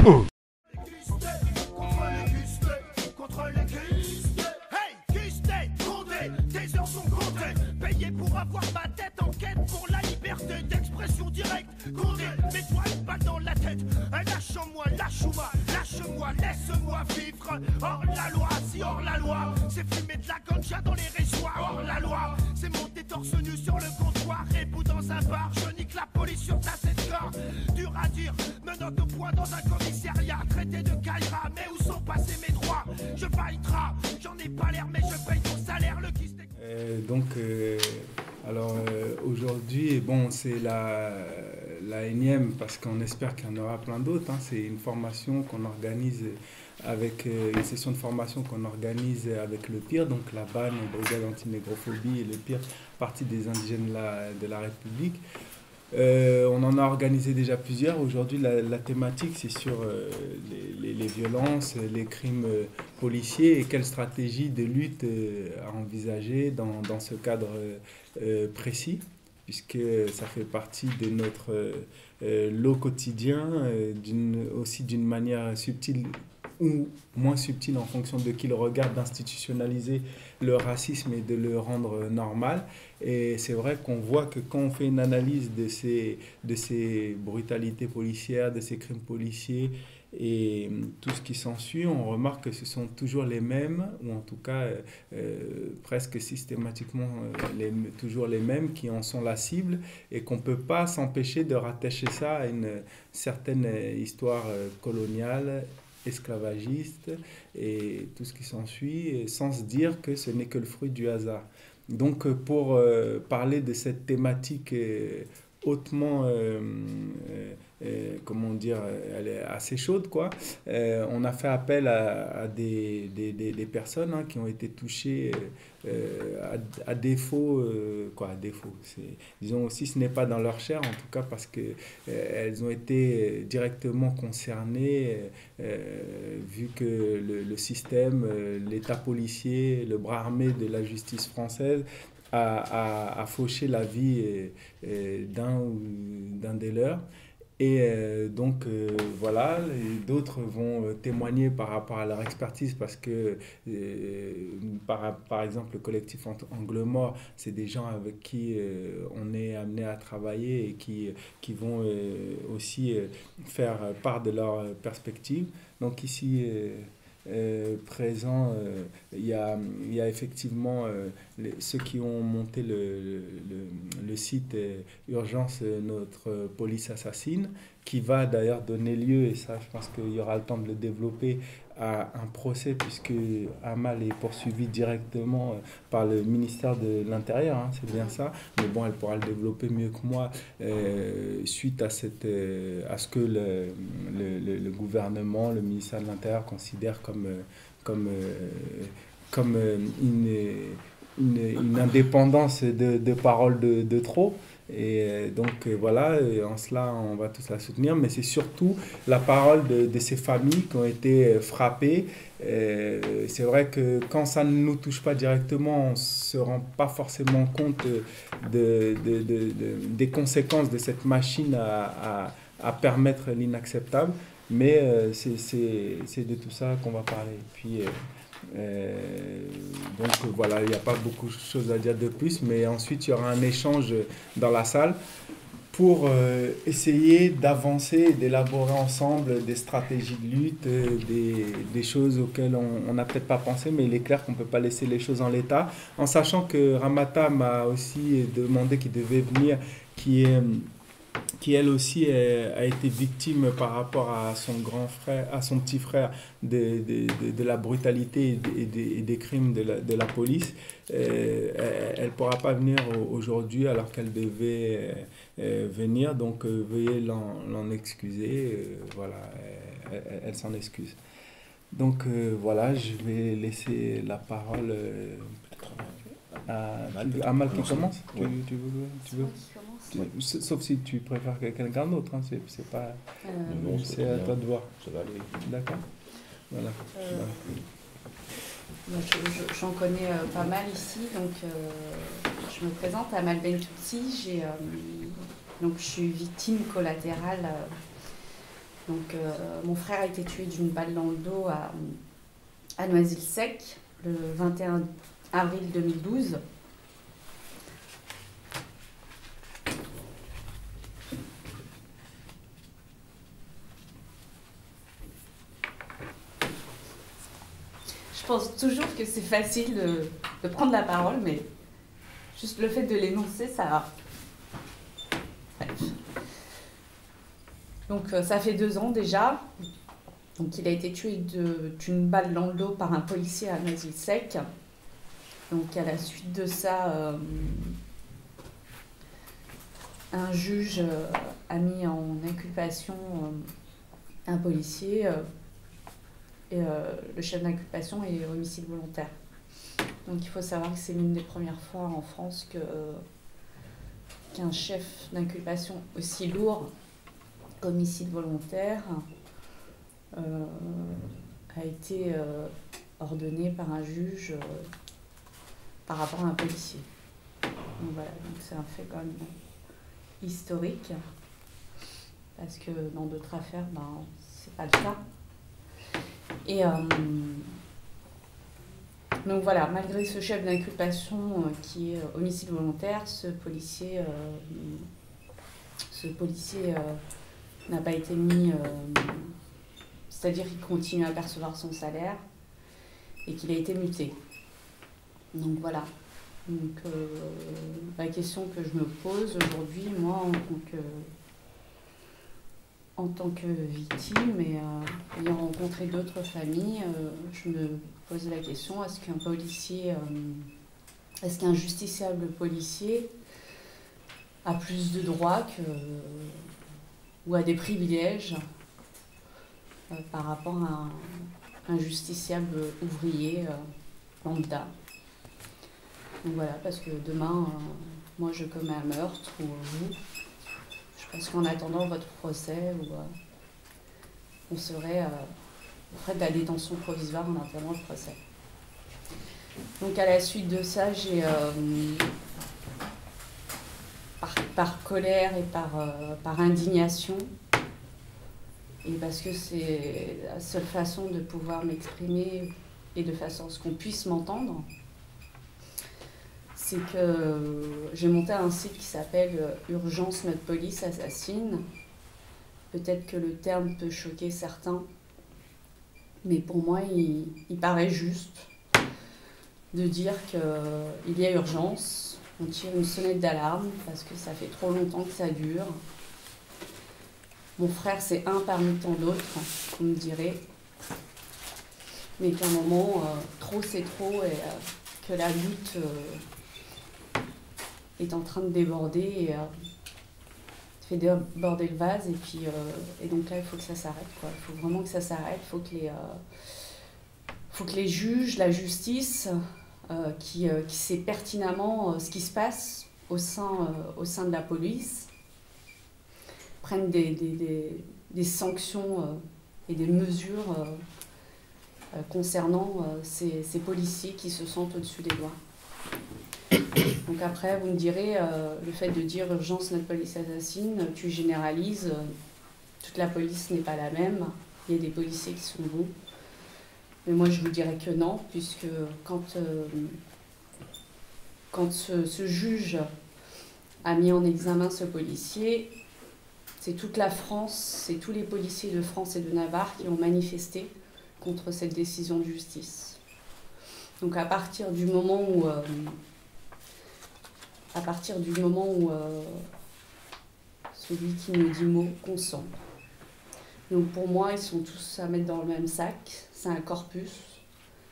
Contre les cuisses. Hey, Cuistet, Condé, tes heures sont comptées. Payé pour avoir ma tête en quête pour la liberté d'expression directe. Condé, mets-toi une balle dans la tête. Lâche-moi, lâche-moi, laisse-moi vivre. Hors la loi, si hors la loi, c'est fumer de la ganja dans les réchoirs. Hors la loi, c'est monter torse nu sur le comptoir. Rebou dans un bar, je nique la police sur ta tête corps. Dur à dire, menottes au poing dans un commissariat. Traité de Kaira, mais où sont passés mes droits? Je pailletra, j'en ai pas l'air, mais je paye ton salaire. Le kiss. Aujourd'hui, bon, c'est la énième parce qu'on espère qu'il y en aura plein d'autres. Hein. C'est une formation qu'on organise avec une session de formation qu'on organise avec le PIR, donc la BAN, Brigade Anti-Négrophobie, et le PIR, partie des indigènes de la République. On en a organisé déjà plusieurs. Aujourd'hui, la thématique, c'est sur les violences, les crimes policiers et quelle stratégie de lutte à envisager dans ce cadre précis, puisque ça fait partie de notre lot quotidien, aussi d'une manière subtile ou moins subtile en fonction de qui le regarde, d'institutionnaliser le racisme et de le rendre normal. Et c'est vrai qu'on voit que quand on fait une analyse de ces brutalités policières, de ces crimes policiers et tout ce qui s'ensuit, on remarque que ce sont toujours les mêmes, ou en tout cas presque systématiquement toujours les mêmes qui en sont la cible, et qu'on ne peut pas s'empêcher de rattacher ça à une certaine histoire coloniale, esclavagiste et tout ce qui s'ensuit, sans se dire que ce n'est que le fruit du hasard. Donc pour parler de cette thématique hautement, comment dire, elle est assez chaude, quoi. On a fait appel à des personnes hein, qui ont été touchées à défaut, à défaut. Disons, si ce n'est pas dans leur chair, en tout cas parce qu'elles ont été directement concernées, vu que le système, l'État policier, le bras armé de la justice française a fauché la vie d'un des leurs. Et voilà, d'autres vont témoigner par rapport à leur expertise parce que, par exemple, le collectif Angle Mort, c'est des gens avec qui on est amené à travailler et qui vont aussi faire part de leur perspective. Donc ici, présent, il y a effectivement ceux qui ont monté le site Urgence Notre Police Assassine, qui va d'ailleurs donner lieu, et ça je pense qu'il y aura le temps de le développer, à un procès, puisque Amal est poursuivie directement par le ministère de l'Intérieur, hein, c'est bien ça, mais bon, elle pourra le développer mieux que moi, suite à ce que le gouvernement, le ministère de l'Intérieur considère comme une indépendance de parole de trop. Et donc voilà, en cela on va tous la soutenir, mais c'est surtout la parole de ces familles qui ont été frappées. C'est vrai que quand ça ne nous touche pas directement, on ne se rend pas forcément compte des conséquences de cette machine à permettre l'inacceptable, mais c'est de tout ça qu'on va parler. Puis donc voilà, il n'y a pas beaucoup de choses à dire de plus, mais ensuite il y aura un échange dans la salle pour essayer d'avancer, d'élaborer ensemble des stratégies de lutte, des choses auxquelles on n'a peut-être pas pensé, mais il est clair qu'on ne peut pas laisser les choses en l'état, en sachant que Ramata m'a aussi demandé qu'il devait venir, qui elle aussi a été victime par rapport à son grand frère, à son petit frère, de la brutalité et des crimes de la police. Elle ne pourra pas venir aujourd'hui alors qu'elle devait venir, donc veuillez l'en excuser. Voilà, elle s'en excuse. Donc voilà, je vais laisser la parole à Amal qui commence. Tu veux Sauf si tu préfères quelqu'un d'autre, hein, c'est pas. Non, c'est à toi de voir. Ça va aller. D'accord. Voilà. J'en connais pas mal ici, donc je me présente, Amal Bentoutsi. Donc je suis victime collatérale Donc, mon frère a été tué d'une balle dans le dos à Noisy-le-Sec le 21 avril 2012. Je pense toujours que c'est facile de prendre la parole, mais juste le fait de l'énoncer, ça... Bref. Donc ça fait 2 ans déjà. Donc il a été tué d'une balle dans le dos par un policier à Noisy-le-Sec. Donc à la suite de ça, un juge a mis en inculpation un policier. Et le chef d'inculpation est homicide volontaire. Donc il faut savoir que c'est l'une des premières fois en France qu'un chef d'inculpation aussi lourd, homicide volontaire, a été ordonné par un juge par rapport à un policier. Donc voilà, donc c'est un fait quand même historique, parce que dans d'autres affaires, c'est pas le cas. Et donc voilà, malgré ce chef d'inculpation qui est homicide volontaire, ce policier n'a pas été mis... c'est-à-dire qu'il continue à percevoir son salaire et qu'il a été muté. Donc voilà. Donc la question que je me pose aujourd'hui, moi, en tant que victime et ayant rencontré d'autres familles, je me pose la question, est-ce qu'un justiciable policier a plus de droits ou a des privilèges par rapport à un justiciable ouvrier lambda? Donc voilà, parce que demain, moi je commets un meurtre ou vous. Parce qu'en attendant votre procès, on serait auprès de la détention provisoire en attendant le procès. Donc à la suite de ça, j'ai, par colère et par indignation, et parce que c'est la seule façon de pouvoir m'exprimer et de façon à ce qu'on puisse m'entendre, c'est que j'ai monté un site qui s'appelle Urgence, notre police assassine. Peut-être que le terme peut choquer certains, mais pour moi, il paraît juste de dire qu'il y a urgence. On tire une sonnette d'alarme parce que ça fait trop longtemps que ça dure. Mon frère, c'est un parmi tant d'autres, vous me direz. Mais qu'à un moment, trop c'est trop et que la lutte... est en train de déborder et fait déborder le vase et donc là il faut que ça s'arrête, quoi. Il faut vraiment que ça s'arrête, il faut que les juges, la justice qui sait pertinemment ce qui se passe au sein de la police prennent des sanctions et des mesures concernant ces policiers qui se sentent au-dessus des lois. Donc après, vous me direz, le fait de dire urgence, notre police assassine, tu généralises, toute la police n'est pas la même, il y a des policiers qui sont bons. Mais moi, je vous dirais que non, puisque quand ce juge a mis en examen ce policier, c'est toute la France, c'est tous les policiers de France et de Navarre qui ont manifesté contre cette décision de justice. Donc à partir du moment où celui qui me dit mot consent. Donc pour moi, ils sont tous à mettre dans le même sac. C'est un corpus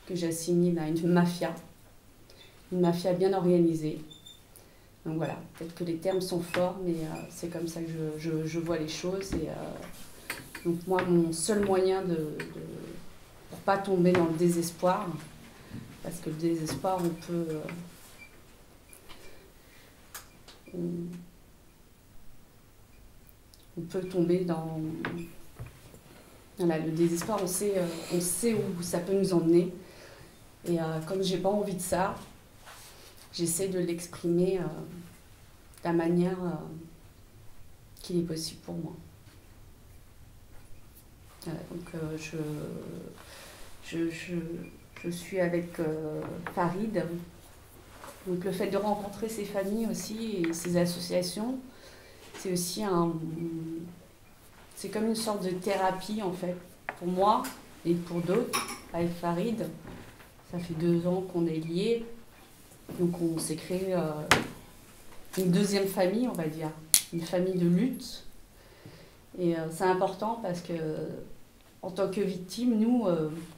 que j'assimile à une mafia bien organisée. Donc voilà, peut-être que les termes sont forts, mais c'est comme ça que je vois les choses. Et donc moi, mon seul moyen pour pas tomber dans le désespoir, parce que le désespoir, on peut tomber dans... Voilà, le désespoir, on sait où ça peut nous emmener. Et comme j'ai pas envie de ça, j'essaie de l'exprimer de la manière qu'il est possible pour moi. Donc je suis avec Farid. Donc le fait de rencontrer ces familles aussi et ces associations, c'est aussi c'est comme une sorte de thérapie en fait, pour moi et pour d'autres. Avec Farid, ça fait 2 ans qu'on est liés, donc on s'est créé une deuxième famille, on va dire, une famille de lutte. Et c'est important parce que en tant que victime, nous,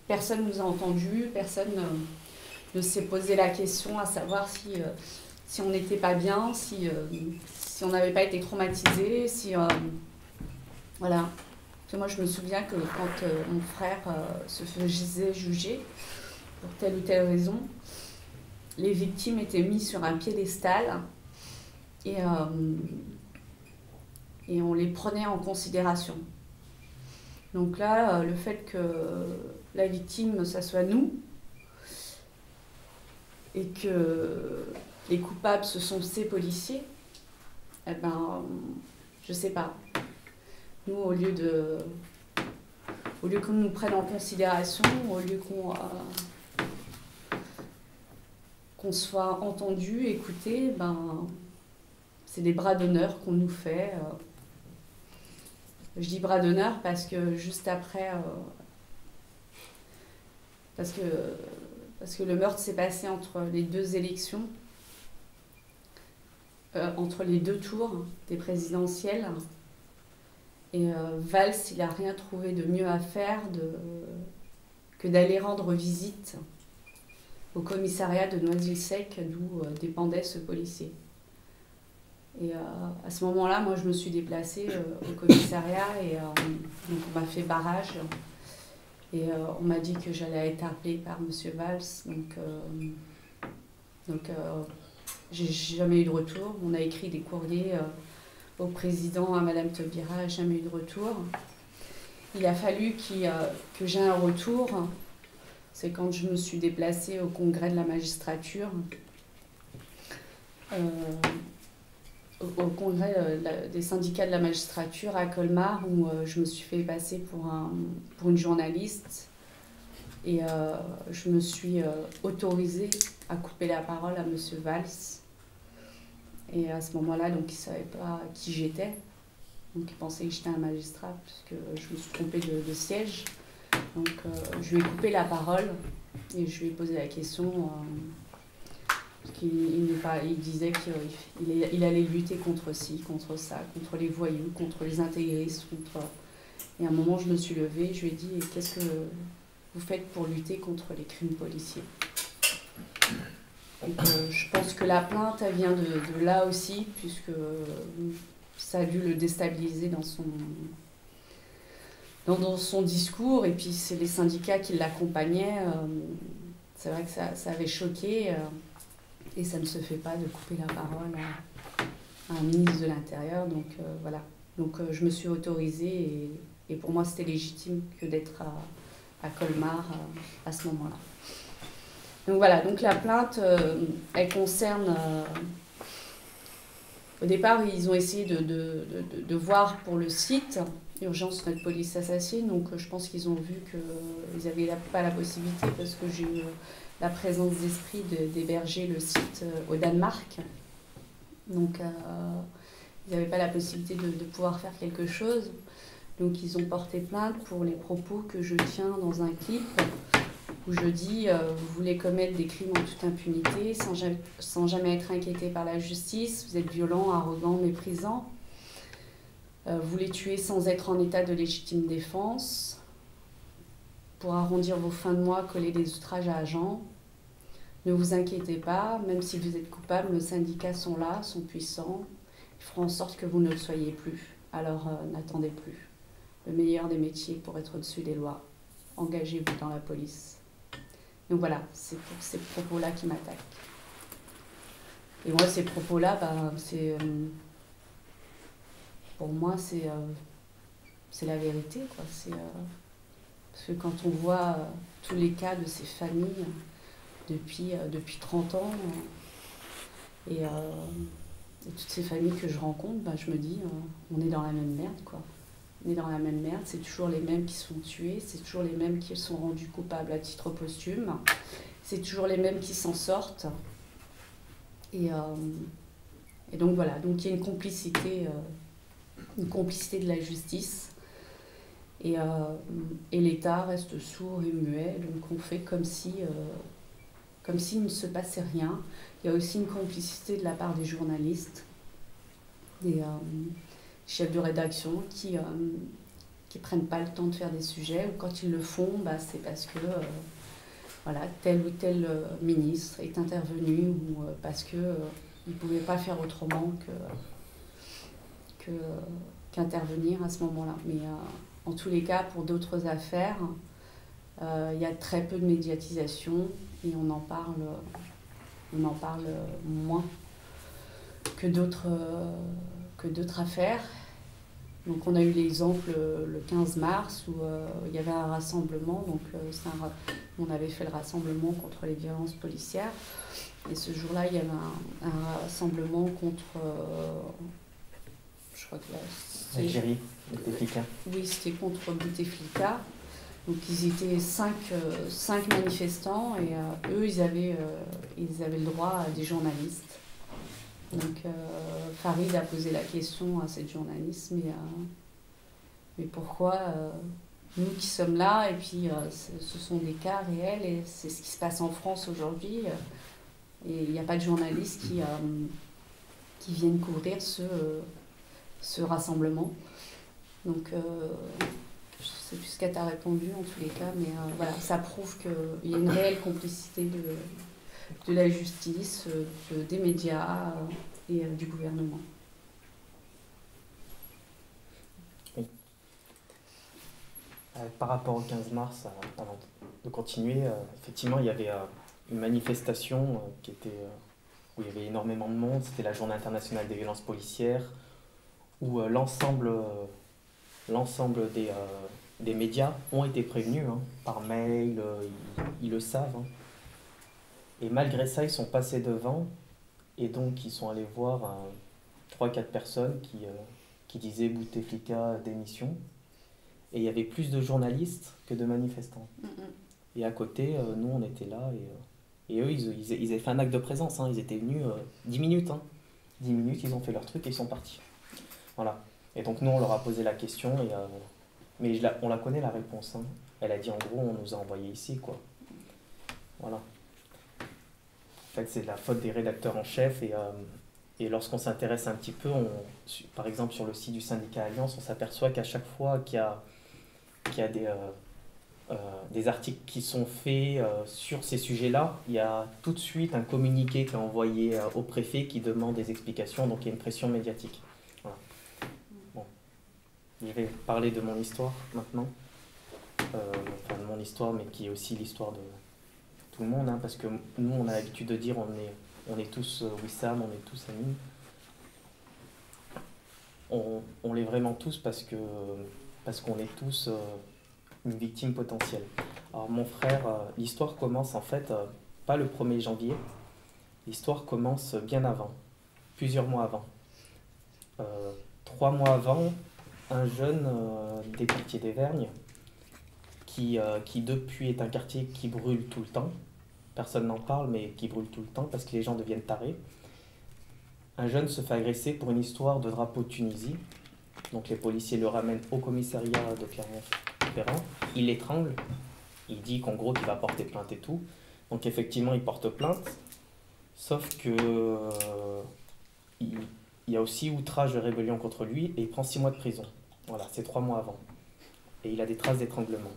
personne ne nous a entendus, personne ne s'est posé la question à savoir si on n'était pas bien, si on n'avait pas été traumatisé, voilà. Parce que moi, je me souviens que quand mon frère se faisait juger pour telle ou telle raison, les victimes étaient mises sur un piédestal et on les prenait en considération. Donc là, le fait que la victime, ça soit nous, et que les coupables, ce sont ces policiers, eh ben, je sais pas. Nous, au lieu qu'on nous prenne en considération, au lieu qu'on soit entendu, écouté, ben, c'est des bras d'honneur qu'on nous fait. Je dis bras d'honneur parce que juste après, parce que le meurtre s'est passé entre les 2 élections, entre les 2 tours des présidentielles. Et Valls, il n'a rien trouvé de mieux à faire que d'aller rendre visite au commissariat de Noisy-le-Sec, d'où dépendait ce policier. Et à ce moment-là, moi, je me suis déplacée au commissariat et donc on m'a fait barrage. Et on m'a dit que j'allais être appelée par M. Valls. Donc j'ai jamais eu de retour. On a écrit des courriers au président, à Mme Taubira, jamais eu de retour. Il a fallu que j'ai un retour. C'est quand je me suis déplacée au congrès de la magistrature. Au congrès des syndicats de la magistrature à Colmar, où je me suis fait passer pour une journaliste et je me suis autorisée à couper la parole à M. Valls. Et à ce moment-là, donc, il ne savait pas qui j'étais. Donc il pensait que j'étais un magistrat, puisque je me suis trompée de siège. Donc je lui ai coupé la parole et je lui ai posé la question. Il disait qu'il allait lutter contre ci, contre ça, contre les voyous, contre les intégristes. Et à un moment, je me suis levée, je lui ai dit « Qu'est-ce que vous faites pour lutter contre les crimes policiers ?» Et je pense que la plainte, elle vient de là aussi, puisque ça a dû le déstabiliser dans son discours. Et puis, c'est les syndicats qui l'accompagnaient. C'est vrai que ça avait choqué. Et ça ne se fait pas de couper la parole à un ministre de l'Intérieur. Donc voilà. Donc je me suis autorisée et pour moi c'était légitime que d'être à Colmar à ce moment-là. Donc voilà, donc la plainte, elle concerne... au départ, ils ont essayé de voir pour le site, Urgence Notre Police Assassine. Donc je pense qu'ils ont vu qu'ils n'avaient pas la possibilité parce que j'ai eu... la présence d'esprit d'héberger le site au Danemark. Donc, ils n'avaient pas la possibilité de pouvoir faire quelque chose. Donc, ils ont porté plainte pour les propos que je tiens dans un clip où je dis vous voulez commettre des crimes en toute impunité, sans jamais être inquiété par la justice, vous êtes violent, arrogant, méprisant. Vous les tuez sans être en état de légitime défense. Pour arrondir vos fins de mois, coller des outrages à agents. Ne vous inquiétez pas, même si vous êtes coupable, nos syndicats sont là, sont puissants. Ils feront en sorte que vous ne le soyez plus. Alors n'attendez plus. Le meilleur des métiers pour être au-dessus des lois. Engagez-vous dans la police. Donc voilà, c'est pour ces propos-là qui m'attaquent. Et moi, ces propos-là, pour moi, c'est la vérité, quoi. Parce que quand on voit tous les cas de ces familles depuis 30 ans et toutes ces familles que je rencontre, je me dis on est dans la même merde, quoi. nés dans la même merde, c'est toujours les mêmes qui sont tués, c'est toujours les mêmes qui sont rendus coupables à titre posthume, c'est toujours les mêmes qui s'en sortent. Et donc voilà, donc il y a une complicité de la justice. Et l'État reste sourd et muet, donc on fait comme s'il ne se passait rien. Il y a aussi une complicité de la part des journalistes, des chefs de rédaction qui prennent pas le temps de faire des sujets, ou quand ils le font, c'est parce que voilà, tel ou tel ministre est intervenu, ou parce qu'il ne pouvait pas faire autrement qu'intervenir à ce moment-là. Mais en tous les cas, pour d'autres affaires, il y a très peu de médiatisation et on en parle moins que d'autres affaires. Donc on a eu l'exemple le 15 mars où il y avait un rassemblement, donc on avait fait le rassemblement contre les violences policières. Et ce jour-là, il y avait un rassemblement contre... je crois que là, Algérie, Bouteflika. Oui, c'était contre Bouteflika. Donc ils étaient 5 manifestants et eux, ils avaient le droit à des journalistes. Donc Farid a posé la question à cette journaliste, mais pourquoi nous qui sommes là, et puis ce sont des cas réels et c'est ce qui se passe en France aujourd'hui, et il n'y a pas de journalistes qui viennent couvrir ce rassemblement. Donc je ne sais plus ce qu'elle t'a répondu en tous les cas, mais voilà, ça prouve qu'il y a une réelle complicité de la justice, des médias et du gouvernement. Oui. Par rapport au 15 mars, avant de continuer, effectivement, il y avait une manifestation où il y avait énormément de monde. C'était la Journée internationale des violences policières, où l'ensemble des médias ont été prévenus par mail, ils le savent. Et malgré ça, ils sont passés devant et donc ils sont allés voir 3-4 personnes qui disaient Bouteflika démission. Et il y avait plus de journalistes que de manifestants. Et à côté, nous on était là et eux ils avaient fait un acte de présence. Ils étaient venus 10 minutes. 10 minutes, ils ont fait leur truc et ils sont partis. Voilà. Et donc nous on leur a posé la question, mais on la connaît la réponse. Elle a dit en gros on nous a envoyés ici quoi. Voilà. En fait, c'est de la faute des rédacteurs en chef et lorsqu'on s'intéresse un petit peu, par exemple sur le site du syndicat Alliance, on s'aperçoit qu'à chaque fois qu'il y a des articles qui sont faits sur ces sujets-là, il y a tout de suite un communiqué qui est envoyé au préfet qui demande des explications, donc il y a une pression médiatique. Voilà. Bon. Je vais parler de mon histoire maintenant, enfin de mon histoire, mais qui est aussi l'histoire de tout le monde, parce que nous on a l'habitude de dire on est tous Wissam, on est tous amis. On l'est vraiment tous parce qu'on est tous une victime potentielle. Alors mon frère, l'histoire commence en fait pas le 1er janvier, l'histoire commence bien avant, plusieurs mois avant. 3 mois avant, un jeune des quartiers d'Auvergne, qui depuis est un quartier qui brûle tout le temps, personne n'en parle mais qui brûle tout le temps parce que les gens deviennent tarés. Un jeune se fait agresser pour une histoire de drapeau de Tunisie, donc les policiers le ramènent au commissariat de Clermont-Ferrand, il l'étrangle, il dit qu'en gros qu'il va porter plainte et tout, donc effectivement il porte plainte, sauf que il y a aussi outrage de rébellion contre lui et il prend 6 mois de prison. Voilà, c'est 3 mois avant. Et il a des traces d'étranglement.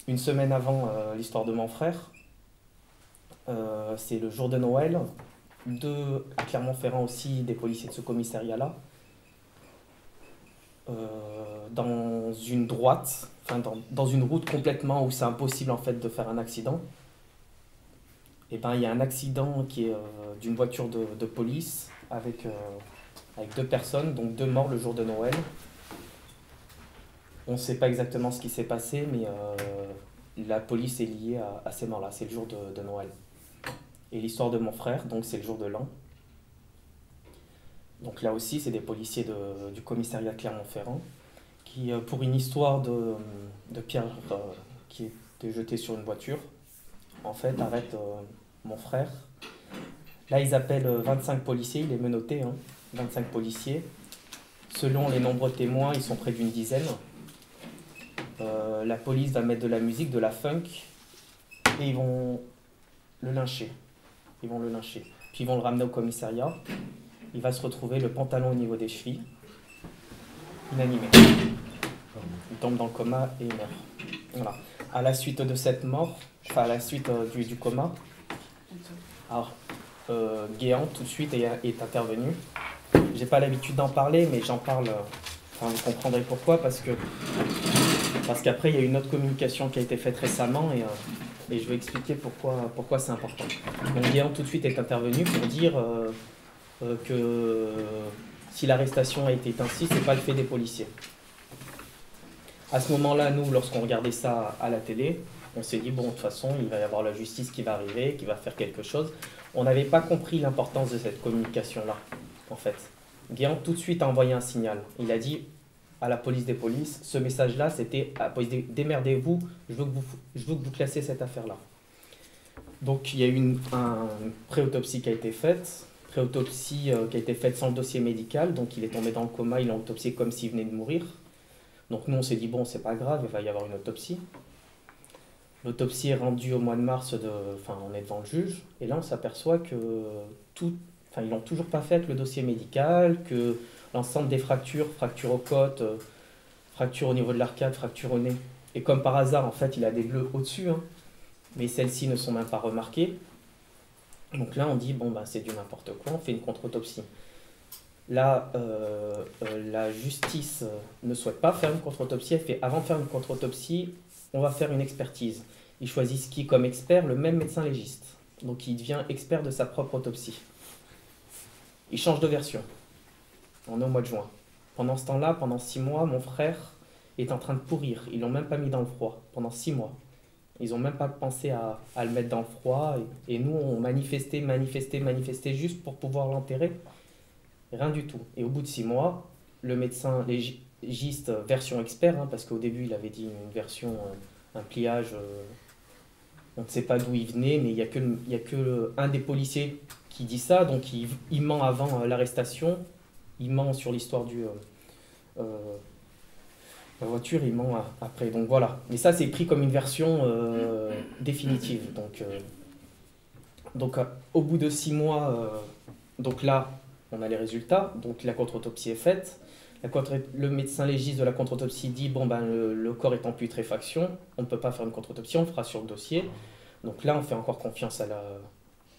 Une semaine avant l'histoire de mon frère, c'est le jour de Noël, à Clermont-Ferrand aussi, des policiers de ce commissariat-là, dans une droite, enfin dans une route complètement où c'est impossible en fait de faire un accident. Et ben il y a un accident qui est d'une voiture de police avec 2 personnes, donc 2 morts le jour de Noël. On ne sait pas exactement ce qui s'est passé, mais la police est liée à ces morts-là. C'est le jour de Noël. Et l'histoire de mon frère, donc c'est le jour de l'an. Donc là aussi, c'est des policiers du commissariat de Clermont-Ferrand pour une histoire de pierre qui était jetée sur une voiture. En fait, arrête mon frère. Là, ils appellent 25 policiers, il est menotté, hein, 25 policiers. Selon les nombreux témoins, ils sont près d'une dizaine. La police va mettre de la musique, de la funk, et ils vont le lyncher. Ils vont le lyncher. Puis ils vont le ramener au commissariat. Il va se retrouver le pantalon au niveau des chevilles, inanimé. Il tombe dans le coma et il meurt. Voilà. À la suite de cette mort, enfin à la suite du coma, alors Guéant tout de suite est intervenu. J'ai pas l'habitude d'en parler, mais j'en parle. Enfin, vous comprendrez pourquoi, parce qu'après il y a une autre communication qui a été faite récemment et je vais expliquer pourquoi c'est important. Donc Guéant tout de suite est intervenu pour dire que si l'arrestation a été ainsi, c'est pas le fait des policiers. À ce moment-là, nous, lorsqu'on regardait ça à la télé, on s'est dit, bon, de toute façon, il va y avoir la justice qui va arriver, qui va faire quelque chose. On n'avait pas compris l'importance de cette communication-là, en fait. Guéant tout de suite a envoyé un signal. Il a dit à la police des polices, ce message-là, c'était à la police démerdez-vous, je veux que vous classiez cette affaire-là. Donc il y a eu une préautopsie qui a été faite, qui a été faite sans le dossier médical, donc il est tombé dans le coma, il l'a autopsié comme s'il venait de mourir. Donc nous on s'est dit bon c'est pas grave, il va y avoir une autopsie. L'autopsie est rendue au mois de mars, on est devant le juge, et là on s'aperçoit que ils l'ont toujours pas fait avec le dossier médical, que l'ensemble des fractures aux côtes, fractures au niveau de l'arcade, fractures au nez. Et comme par hasard, en fait, il a des bleus au-dessus, hein, mais celles-ci ne sont même pas remarquées. Donc là, on dit, bon, c'est du n'importe quoi, on fait une contre-autopsie. Là, la justice ne souhaite pas faire une contre-autopsie, elle fait, avant de faire une contre-autopsie, on va faire une expertise. Ils choisissent qui comme expert? Le même médecin légiste. Donc il devient expert de sa propre autopsie. Il change de version. On est au mois de juin. Pendant ce temps-là, pendant 6 mois, mon frère est en train de pourrir. Ils l'ont même pas mis dans le froid. Pendant 6 mois. Ils n'ont même pas pensé à le mettre dans le froid. Et nous, on manifestait juste pour pouvoir l'enterrer. Rien du tout. Et au bout de 6 mois, le médecin légiste, version expert, hein, parce qu'au début, il avait dit une version, un pliage, on ne sait pas d'où il venait, mais il n'y a que un des policiers qui dit ça. Donc il ment avant l'arrestation. Il ment sur l'histoire la voiture, il ment après. Donc voilà. Mais ça, c'est pris comme une version définitive. Donc au bout de 6 mois, donc là, on a les résultats. Donc la contre-autopsie est faite. Le médecin légiste de la contre-autopsie dit le corps est en putréfaction, on ne peut pas faire une contre-autopsie, on le fera sur le dossier. Donc là, on fait encore confiance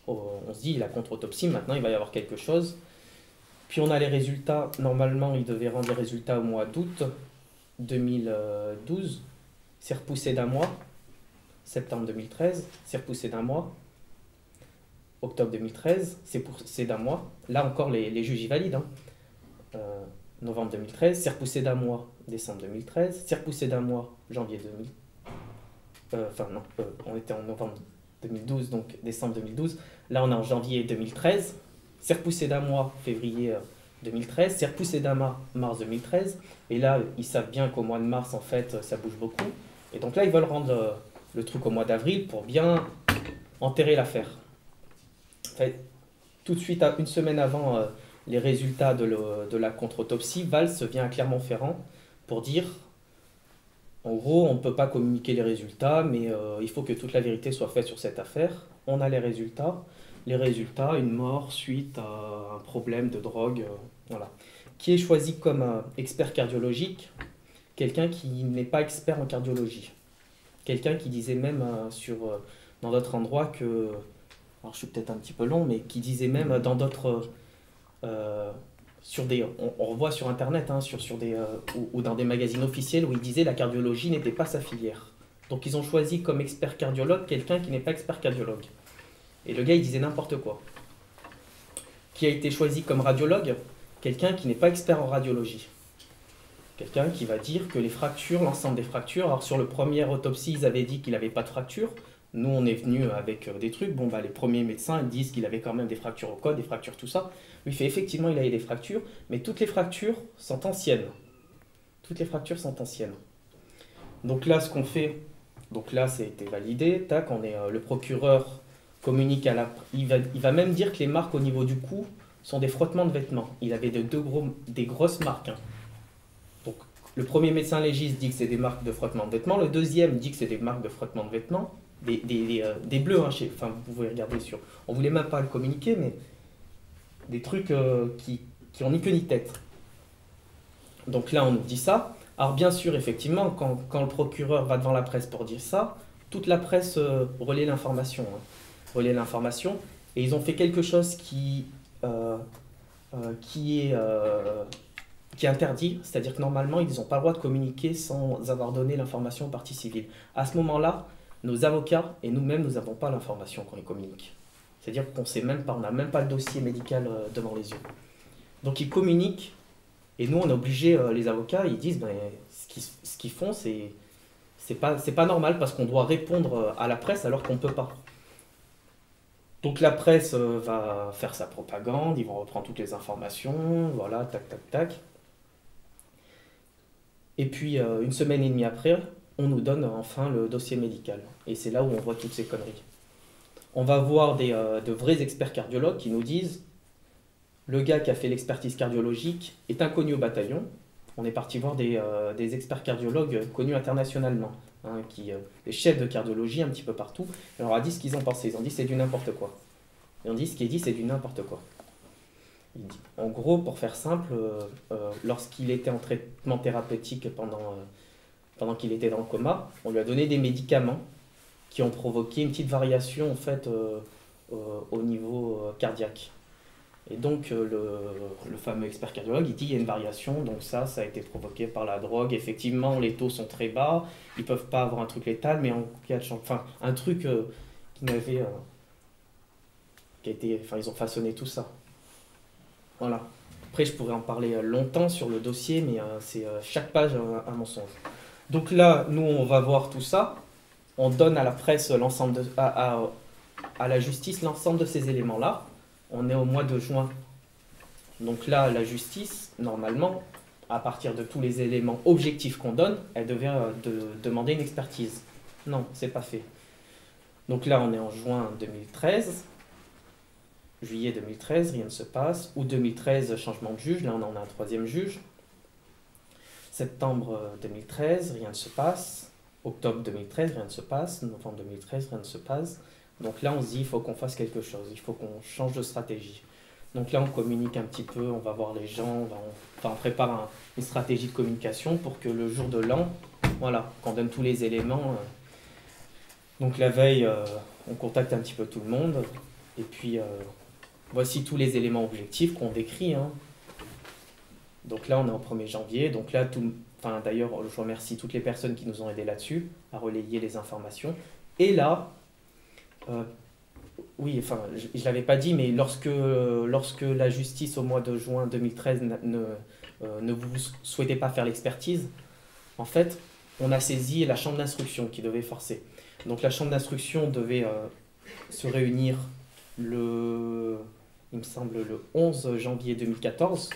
on se dit la contre-autopsie, maintenant il va y avoir quelque chose. Puis on a les résultats. Normalement, il devait rendre les résultats au mois d'août 2012. C'est repoussé d'1 mois. Septembre 2013, c'est repoussé d'1 mois. Octobre 2013, c'est repoussé d'1 mois. Là encore, les juges y valident. Hein. Novembre 2013, c'est repoussé d'1 mois. Décembre 2013, c'est repoussé d'1 mois. Janvier 2000. On était en novembre 2012, donc décembre 2012. Là, on est en janvier 2013. C'est repoussé d'1 mois, février 2013. C'est repoussé d'1 mois, mars 2013. Et là, ils savent bien qu'au mois de mars, en fait, ça bouge beaucoup. Et donc là, ils veulent rendre le truc au mois d'avril pour bien enterrer l'affaire. En fait, tout de suite, une semaine avant les résultats de la contre-autopsie, Valls vient à Clermont-Ferrand pour dire, en gros, on ne peut pas communiquer les résultats, mais il faut que toute la vérité soit faite sur cette affaire. On a les résultats. Les résultats, une mort suite à un problème de drogue, voilà. Qui est choisi comme expert cardiologique? Quelqu'un qui n'est pas expert en cardiologie. Quelqu'un qui disait même dans d'autres endroits que... Alors je suis peut-être un petit peu long, mais qui disait même dans d'autres... on revoit sur Internet, hein, ou dans des magazines officiels, où il disait la cardiologie n'était pas sa filière. Donc ils ont choisi comme expert cardiologue quelqu'un qui n'est pas expert cardiologue. Et le gars, il disait n'importe quoi. Qui a été choisi comme radiologue? Quelqu'un qui n'est pas expert en radiologie. Quelqu'un qui va dire que les fractures, l'ensemble des fractures... Alors sur le premier autopsie, ils avaient dit qu'il n'avait pas de fracture. Nous, on est venu avec des trucs. Les premiers médecins ils disent qu'il avait quand même des fractures au code, des fractures, tout ça. Lui, il fait effectivement, il avait des fractures, mais toutes les fractures sont anciennes. Toutes les fractures sont anciennes. Donc là, ce qu'on fait, donc là, ça a été validé. Tac, le procureur communique il va même dire que les marques au niveau du cou sont des frottements de vêtements. Il avait des grosses marques. Hein. Donc, le premier médecin légiste dit que c'est des marques de frottement de vêtements. Le deuxième dit que c'est des marques de frottement de vêtements. Des bleus, hein, enfin, vous pouvez regarder sur. On voulait même pas le communiquer, mais des trucs qui ont ni queue ni tête. Donc là, on nous dit ça. Alors bien sûr, effectivement, quand le procureur va devant la presse pour dire ça, toute la presse relaie l'information. Hein. Relaie l'information. Et ils ont fait quelque chose qui est interdit, c'est-à-dire que normalement, ils n'ont pas le droit de communiquer sans avoir donné l'information aux parties civiles. À ce moment-là, nos avocats et nous-mêmes, nous n'avons pas l'information qu'on les communique. C'est-à-dire qu'on sait même pas, on n'a même pas le dossier médical devant les yeux. Donc ils communiquent, et nous, on est obligé, les avocats, ils disent, ce qu'ils font, c'est pas normal, parce qu'on doit répondre à la presse alors qu'on ne peut pas. Donc la presse va faire sa propagande, ils vont reprendre toutes les informations, voilà, tac, tac, tac. Et puis, une semaine et demie après, on nous donne enfin le dossier médical. Et c'est là où on voit toutes ces conneries. On va voir de vrais experts cardiologues qui nous disent le gars qui a fait l'expertise cardiologique est inconnu au bataillon. On est parti voir des experts cardiologues connus internationalement, hein, des chefs de cardiologie un petit peu partout. Et on leur a dit ce qu'ils ont pensé. Ils ont dit c'est du n'importe quoi. Et on dit ce qui est dit c'est du n'importe quoi. En gros, pour faire simple, lorsqu'il était en traitement thérapeutique pendant qu'il était dans le coma, on lui a donné des médicaments qui ont provoqué une petite variation en fait, au niveau cardiaque. Et donc le fameux expert cardiologue, il dit qu'il y a une variation, donc ça a été provoqué par la drogue. Effectivement, les taux sont très bas, ils ne peuvent pas avoir un truc létal, mais en cas de chance, enfin, un truc qui n'avait... ils ont façonné tout ça. Voilà. Après, je pourrais en parler longtemps sur le dossier, mais c'est chaque page un mensonge. Donc là, nous, on va voir tout ça. On donne à la presse à la justice l'ensemble de ces éléments-là. On est au mois de juin. Donc là, la justice, normalement, à partir de tous les éléments objectifs qu'on donne, elle devait demander une expertise. Non, c'est pas fait. Donc là, on est en juin 2013. Juillet 2013, rien ne se passe. Août 2013, changement de juge. Là, on en a un troisième juge. Septembre 2013, rien ne se passe. Octobre 2013, rien ne se passe. Novembre 2013, rien ne se passe. Donc là, on se dit, il faut qu'on fasse quelque chose. Il faut qu'on change de stratégie. Donc là, on communique un petit peu. On va voir les gens. On prépare une stratégie de communication pour que le jour de l'an, voilà, qu'on donne tous les éléments. Donc la veille, on contacte un petit peu tout le monde. Et puis... voici tous les éléments objectifs qu'on décrit. Hein. Donc là, on est au 1er janvier. Donc là, d'ailleurs, je remercie toutes les personnes qui nous ont aidés là-dessus, à relayer les informations. Et là, oui, enfin, je ne l'avais pas dit, mais lorsque la justice, au mois de juin 2013, ne vous souhaitait pas faire l'expertise, en fait, on a saisi la chambre d'instruction qui devait forcer. Donc la chambre d'instruction devait se réunir il me semble, le 11 janvier 2014,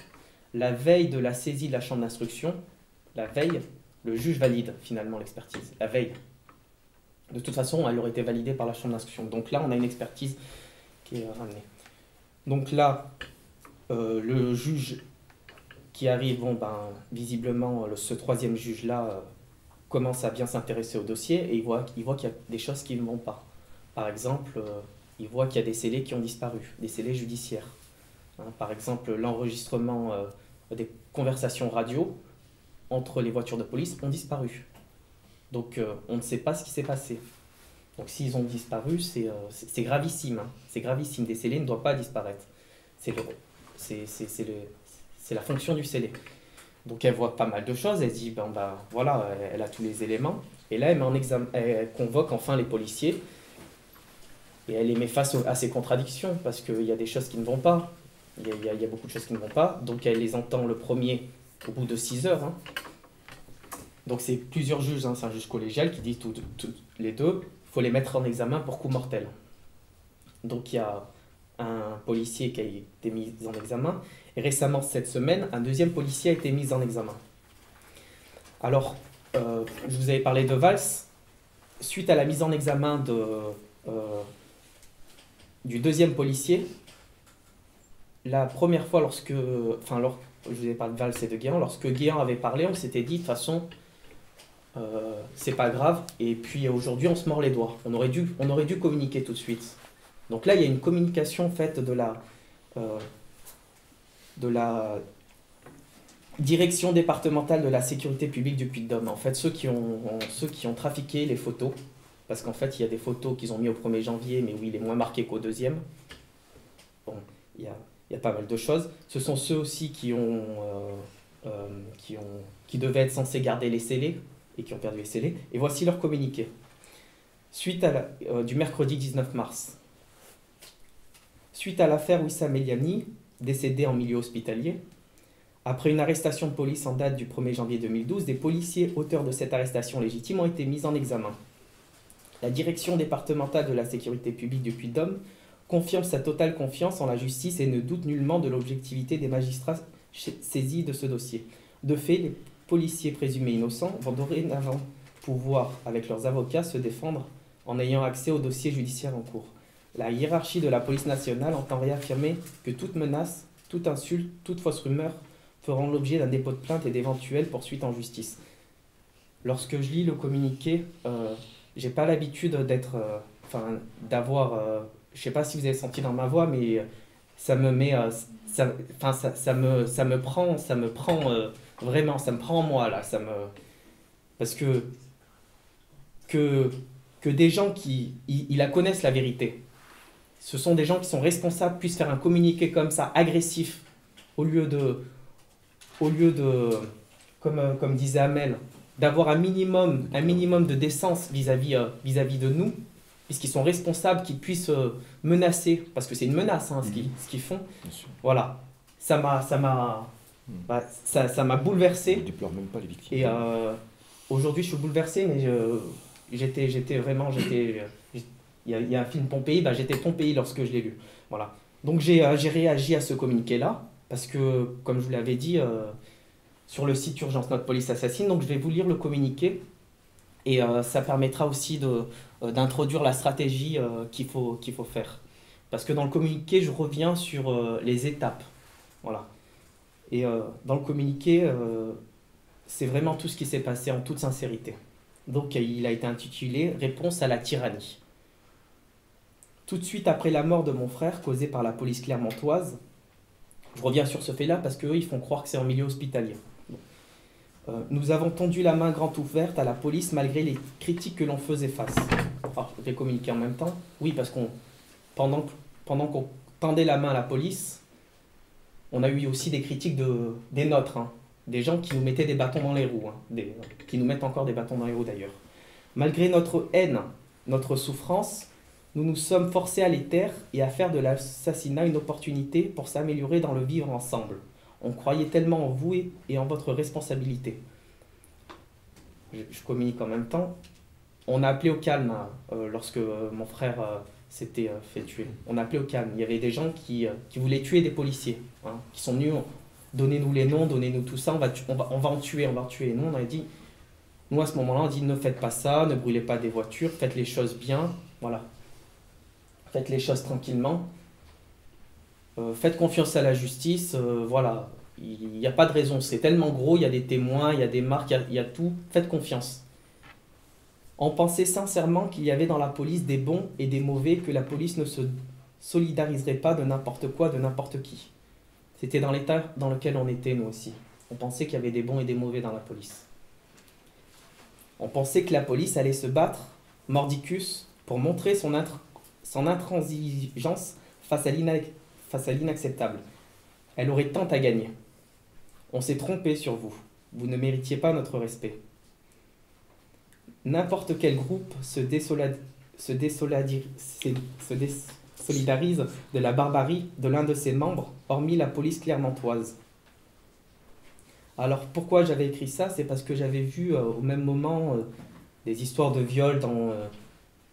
la veille de la saisie de la chambre d'instruction, la veille, le juge valide finalement l'expertise, la veille. De toute façon, elle aurait été validée par la chambre d'instruction. Donc là, on a une expertise qui est ramenée. Donc là, le juge qui arrive, visiblement, ce troisième juge-là commence à bien s'intéresser au dossier et il voit qu'il y a des choses qui ne vont pas. Par exemple... il voit qu'il y a des scellés qui ont disparu, des scellés judiciaires. Par exemple, l'enregistrement des conversations radio entre les voitures de police ont disparu. Donc, on ne sait pas ce qui s'est passé. Donc, s'ils ont disparu, c'est gravissime. Hein. C'est gravissime. Des scellés ne doivent pas disparaître. C'est la fonction du scellé. Donc, elle voit pas mal de choses. Elle dit, voilà, elle a tous les éléments. Et là, elle convoque enfin les policiers. Et elle les met face à ces contradictions, parce qu'il y a des choses qui ne vont pas. Il y a beaucoup de choses qui ne vont pas. Donc elle les entend le premier au bout de 6 heures. Hein. Donc c'est plusieurs juges, hein, c'est un juge collégial qui dit tous les deux, il faut les mettre en examen pour coup mortel. Donc il y a un policier qui a été mis en examen. Et récemment, cette semaine, un deuxième policier a été mis en examen. Alors, je vous avais parlé de Valls. Suite à la mise en examen du deuxième policier, la première fois je vous ai parlé de Valls et de Guéant, lorsque Guéant avait parlé, on s'était dit de toute façon, c'est pas grave, et puis aujourd'hui on se mord les doigts. On aurait dû communiquer tout de suite. Donc là, il y a une communication faite de la direction départementale de la sécurité publique du Puy-de-Dôme. En fait, ceux qui ont trafiqué les photos, parce qu'en fait, il y a des photos qu'ils ont mis au 1er janvier, mais où il est moins marqué qu'au 2e. Bon, il y a pas mal de choses. Ce sont ceux aussi qui devaient être censés garder les scellés, et qui ont perdu les scellés. Et voici leur communiqué. Suite du mercredi 19 mars. Suite à l'affaire Wissam Eliani, décédé en milieu hospitalier, après une arrestation de police en date du 1er janvier 2012, des policiers auteurs de cette arrestation légitime ont été mis en examen. La direction départementale de la sécurité publique du Puy-de-Dôme confirme sa totale confiance en la justice et ne doute nullement de l'objectivité des magistrats saisis de ce dossier. De fait, les policiers présumés innocents vont dorénavant pouvoir, avec leurs avocats, se défendre en ayant accès au dossier judiciaire en cours. La hiérarchie de la police nationale entend réaffirmer que toute menace, toute insulte, toute fausse rumeur feront l'objet d'un dépôt de plainte et d'éventuelles poursuites en justice. Lorsque je lis le communiqué, j'ai pas l'habitude d'avoir... je sais pas si vous avez senti dans ma voix, mais ça me met... ça me prend vraiment, ça me prend en moi, là. Parce que des gens qui la connaissent la vérité, ce sont des gens qui sont responsables, puissent faire un communiqué comme ça, agressif, au lieu de comme disait Amel, d'avoir un minimum de décence vis-à-vis de nous, puisqu'ils sont responsables, qu'ils puissent menacer, parce que c'est une menace ce qu'ils font. Voilà, ça m'a bouleversé. Je ne déplore même pas les victimes. Et aujourd'hui, je suis bouleversé, mais j'étais vraiment... Il y a un film Pompéi, j'étais Pompéi lorsque je l'ai lu. Voilà. Donc j'ai réagi à ce communiqué-là, parce que, comme je vous l'avais dit, sur le site Urgence Notre Police Assassine, donc je vais vous lire le communiqué, et ça permettra aussi d'introduire la stratégie qu'il faut faire. Parce que dans le communiqué, je reviens sur les étapes. Voilà. Et dans le communiqué, c'est vraiment tout ce qui s'est passé en toute sincérité. Donc il a été intitulé « Réponse à la tyrannie ». Tout de suite après la mort de mon frère, causée par la police clermontoise, je reviens sur ce fait-là parce qu'eux, ils font croire que c'est en milieu hospitalier. Nous avons tendu la main grande ouverte à la police malgré les critiques que l'on faisait face. Alors, je vais communiquer en même temps. Oui, parce que pendant qu'on tendait la main à la police, on a eu aussi des critiques des nôtres, des gens qui nous mettaient des bâtons dans les roues, qui nous mettent encore des bâtons dans les roues d'ailleurs. Malgré notre haine, notre souffrance, nous nous sommes forcés à les taire et à faire de l'assassinat une opportunité pour s'améliorer dans le vivre ensemble. On croyait tellement en vous et en votre responsabilité. Je communique en même temps. On a appelé au calme lorsque mon frère s'était fait tuer. On a appelé au calme. Il y avait des gens qui voulaient tuer des policiers, qui sont venus, donnez-nous les noms, donnez-nous tout ça, on va en tuer, on va en tuer. Et nous, on a dit, nous à ce moment-là, on dit ne faites pas ça, ne brûlez pas des voitures, faites les choses bien, voilà. Faites les choses tranquillement. Faites confiance à la justice, voilà. Il n'y a pas de raison, c'est tellement gros, il y a des témoins, il y a des marques, il y a tout. Faites confiance. On pensait sincèrement qu'il y avait dans la police des bons et des mauvais, que la police ne se solidariserait pas de n'importe quoi, de n'importe qui. C'était dans l'état dans lequel on était, nous aussi. On pensait qu'il y avait des bons et des mauvais dans la police. On pensait que la police allait se battre, mordicus, pour montrer son intransigeance face à l'inacceptable. Elle aurait tant à gagner. On s'est trompé sur vous. Vous ne méritiez pas notre respect. N'importe quel groupe se désolidarise de la barbarie de l'un de ses membres, hormis la police clermontoise. Alors pourquoi j'avais écrit ça? C'est parce que j'avais vu au même moment des histoires de viol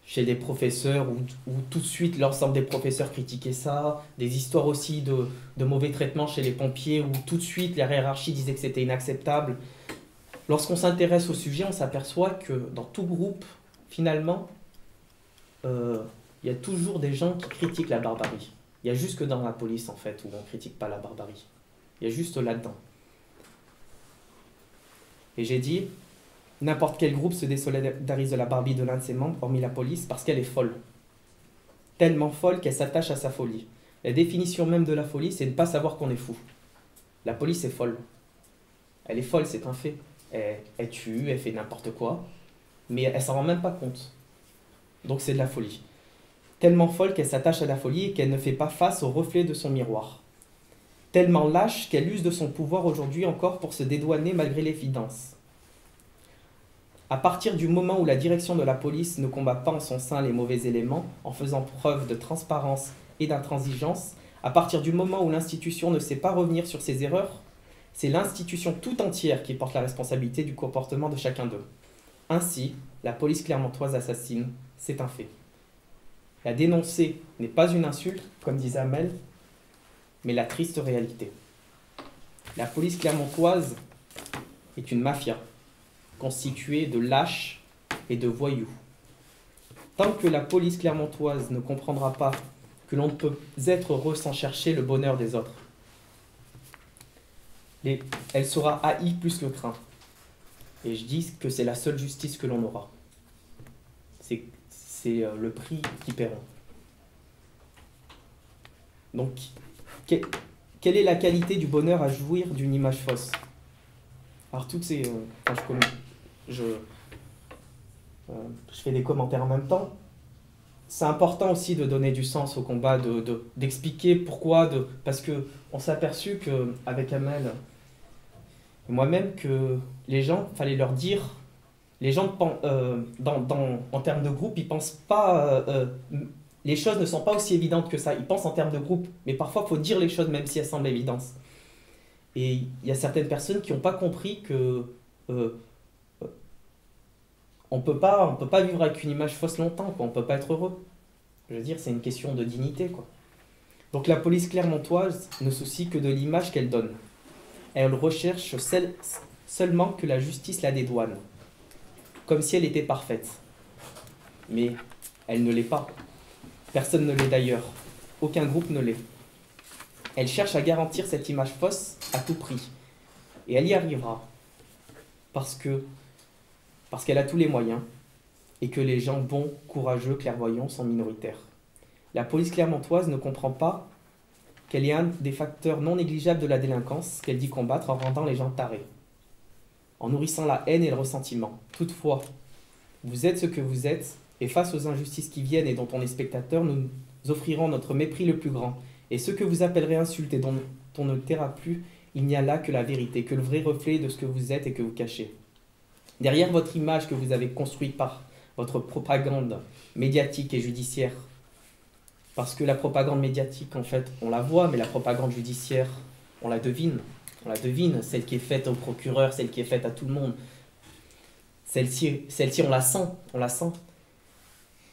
chez des professeurs, où tout de suite l'ensemble des professeurs critiquaient ça, des histoires aussi de mauvais traitements chez les pompiers, où tout de suite la hiérarchie disait que c'était inacceptable. lorsqu'on s'intéresse au sujet, on s'aperçoit que dans tout groupe, finalement, il y a toujours des gens qui critiquent la barbarie. Il y a juste que dans la police, en fait, où on ne critique pas la barbarie. Il y a juste là-dedans. Et j'ai dit, n'importe quel groupe se désolidarise de la barbarie de l'un de ses membres, hormis la police, parce qu'elle est folle. Tellement folle qu'elle s'attache à sa folie. La définition même de la folie, c'est de ne pas savoir qu'on est fou. La police est folle. Elle est folle, c'est un fait. Elle tue, elle fait n'importe quoi, mais elle s'en rend même pas compte. Donc c'est de la folie. Tellement folle qu'elle s'attache à la folie et qu'elle ne fait pas face au reflet de son miroir. Tellement lâche qu'elle use de son pouvoir aujourd'hui encore pour se dédouaner malgré l'évidence. À partir du moment où la direction de la police ne combat pas en son sein les mauvais éléments, en faisant preuve de transparence et d'intransigeance, à partir du moment où l'institution ne sait pas revenir sur ses erreurs, c'est l'institution tout entière qui porte la responsabilité du comportement de chacun d'eux. Ainsi, la police clermontoise assassine, c'est un fait. La dénoncer n'est pas une insulte, comme disait Amel, mais la triste réalité. La police clermontoise est une mafia, constituée de lâches et de voyous. Tant que la police clermontoise ne comprendra pas que l'on ne peut être heureux sans chercher le bonheur des autres, elle sera haïe plus que crainte. Et je dis que c'est la seule justice que l'on aura. C'est le prix qu'ils paieront. Donc, quelle est la qualité du bonheur à jouir d'une image fausse? Alors, toutes ces... je fais des commentaires en même temps. C'est important aussi de donner du sens au combat, d'expliquer pourquoi, parce qu'on s'est aperçu qu'avec Amel et moi-même, que les gens, fallait leur dire, les gens en termes de groupe, ils pensent pas, les choses ne sont pas aussi évidentes que ça, ils pensent en termes de groupe, mais parfois il faut dire les choses même si elles semblent évidentes. Et il y a certaines personnes qui n'ont pas compris que on peut pas vivre avec une image fausse longtemps, quoi. On peut pas être heureux. Je veux dire, c'est une question de dignité, quoi. Donc la police clermontoise ne soucie que de l'image qu'elle donne. Elle recherche seulement que la justice la dédouane, comme si elle était parfaite. Mais elle ne l'est pas. Personne ne l'est d'ailleurs. Aucun groupe ne l'est. Elle cherche à garantir cette image fausse à tout prix. Et elle y arrivera. Parce qu'elle a tous les moyens et que les gens bons, courageux, clairvoyants sont minoritaires. La police clermontoise ne comprend pas qu'elle est un des facteurs non négligeables de la délinquance qu'elle dit combattre en rendant les gens tarés, en nourrissant la haine et le ressentiment. Toutefois, vous êtes ce que vous êtes, et face aux injustices qui viennent et dont on est spectateur, nous offrirons notre mépris le plus grand. Et ce que vous appellerez insulte et dont on ne taira plus, il n'y a là que la vérité, que le vrai reflet de ce que vous êtes et que vous cachez. Derrière votre image que vous avez construite par votre propagande médiatique et judiciaire, parce que la propagande médiatique, en fait, on la voit, mais la propagande judiciaire, on la devine, celle qui est faite au procureur, celle qui est faite à tout le monde. Celle-ci, on la sent.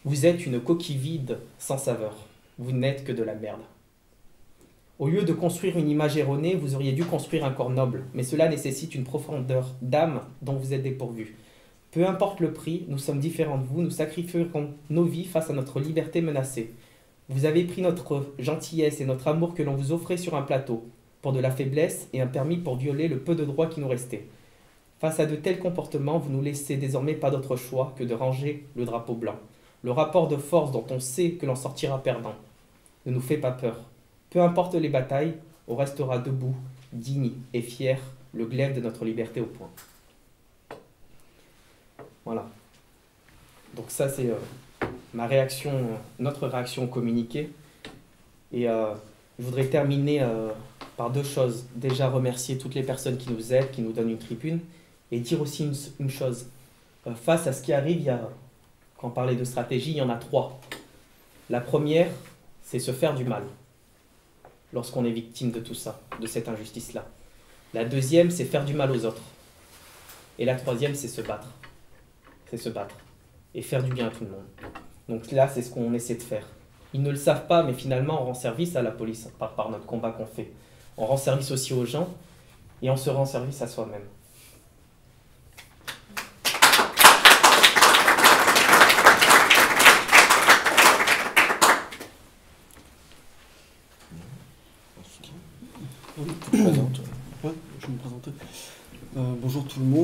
Vous êtes une coquille vide sans saveur. Vous n'êtes que de la merde. Au lieu de construire une image erronée, vous auriez dû construire un corps noble, mais cela nécessite une profondeur d'âme dont vous êtes dépourvu. Peu importe le prix, nous sommes différents de vous, nous sacrifierons nos vies face à notre liberté menacée. Vous avez pris notre gentillesse et notre amour que l'on vous offrait sur un plateau, pour de la faiblesse et un permis pour violer le peu de droits qui nous restaient. Face à de tels comportements, vous nous laissez désormais pas d'autre choix que de ranger le drapeau blanc. Le rapport de force dont on sait que l'on sortira perdant ne nous fait pas peur. Peu importe les batailles, on restera debout, digne et fier, le glaive de notre liberté au poing. Voilà. Donc ça, c'est notre réaction au communiqué. Et je voudrais terminer par deux choses. Déjà, remercier toutes les personnes qui nous aident, qui nous donnent une tribune, et dire aussi une chose. Face à ce qui arrive, quand on parlait de stratégie, il y en a 3. La première, c'est se faire du mal lorsqu'on est victime de tout ça, de cette injustice-là. La deuxième, c'est faire du mal aux autres. Et la troisième, c'est se battre. C'est se battre. Et faire du bien à tout le monde. Donc là, c'est ce qu'on essaie de faire. Ils ne le savent pas, mais finalement, on rend service à la police par notre combat qu'on fait. On rend service aussi aux gens et on se rend service à soi-même.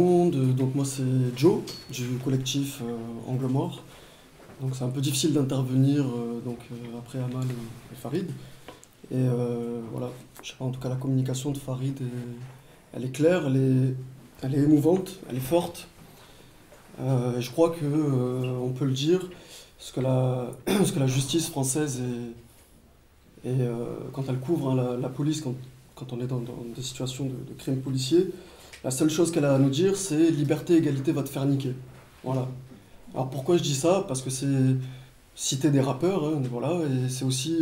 monde, donc moi c'est Joe du collectif Angle Mort. Donc c'est un peu difficile d'intervenir après Amal et Farid. Et voilà, je sais pas, en tout cas la communication de Farid, elle est claire, elle est émouvante, elle est forte. Je crois qu'on peut le dire, ce que la justice française quand elle couvre la police, quand on est dans des situations de crimes policiers, la seule chose qu'elle a à nous dire, c'est liberté, égalité va te faire niquer. Voilà. Alors pourquoi je dis ça? Parce que c'est citer des rappeurs, hein, voilà, et c'est aussi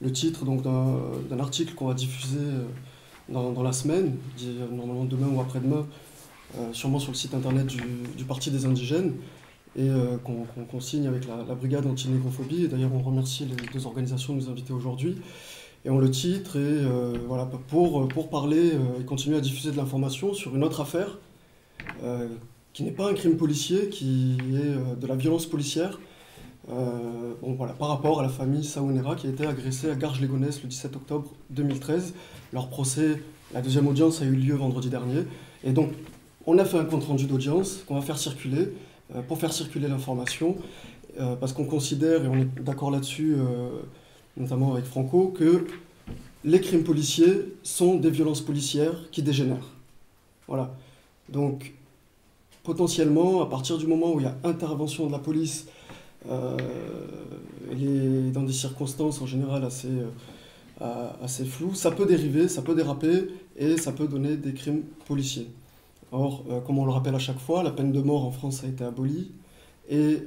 le titre d'un article qu'on va diffuser dans la semaine, normalement demain ou après-demain, sûrement sur le site internet du Parti des Indigènes, et qu'on signe avec la brigade anti-négrophobie. Et d'ailleurs, on remercie les deux organisations de nous inviter aujourd'hui. Et on le titre, et voilà, pour parler et continuer à diffuser de l'information sur une autre affaire qui n'est pas un crime policier, qui est de la violence policière. Voilà, par rapport à la famille Saounera qui a été agressée à Garges-les-Gonesse le 17 octobre 2013. Leur procès, la deuxième audience a eu lieu vendredi dernier. Et donc, on a fait un compte-rendu d'audience qu'on va faire circuler pour faire circuler l'information, parce qu'on considère, et on est d'accord là-dessus, notamment avec Franco, que les crimes policiers sont des violences policières qui dégénèrent. Voilà. Donc, potentiellement, à partir du moment où il y a intervention de la police, elle est dans des circonstances en général assez floues, ça peut dériver, ça peut déraper, et ça peut donner des crimes policiers. Or, comme on le rappelle à chaque fois, la peine de mort en France a été abolie, et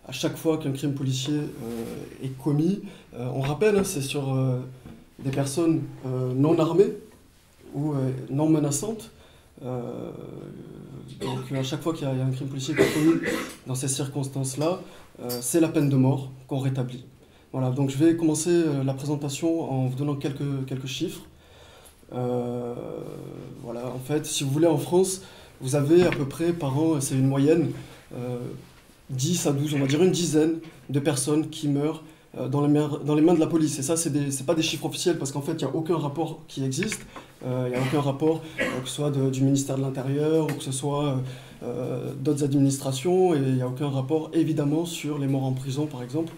à chaque fois qu'un crime policier est commis, on rappelle, hein, c'est sur des personnes non armées ou non menaçantes. Donc à chaque fois qu'il y a un crime policier qui est commis dans ces circonstances-là, c'est la peine de mort qu'on rétablit. Voilà, donc je vais commencer la présentation en vous donnant quelques chiffres. Voilà, en fait, si vous voulez, en France, vous avez à peu près par an, c'est une moyenne, 10 à 12, on va dire une dizaine de personnes qui meurent dans les mains de la police. Et ça, c'est pas des chiffres officiels, parce qu'en fait, il n'y a aucun rapport qui existe. Il n'y a aucun rapport, que ce soit du ministère de l'Intérieur ou que ce soit d'autres administrations, et il n'y a aucun rapport, évidemment, sur les morts en prison, par exemple,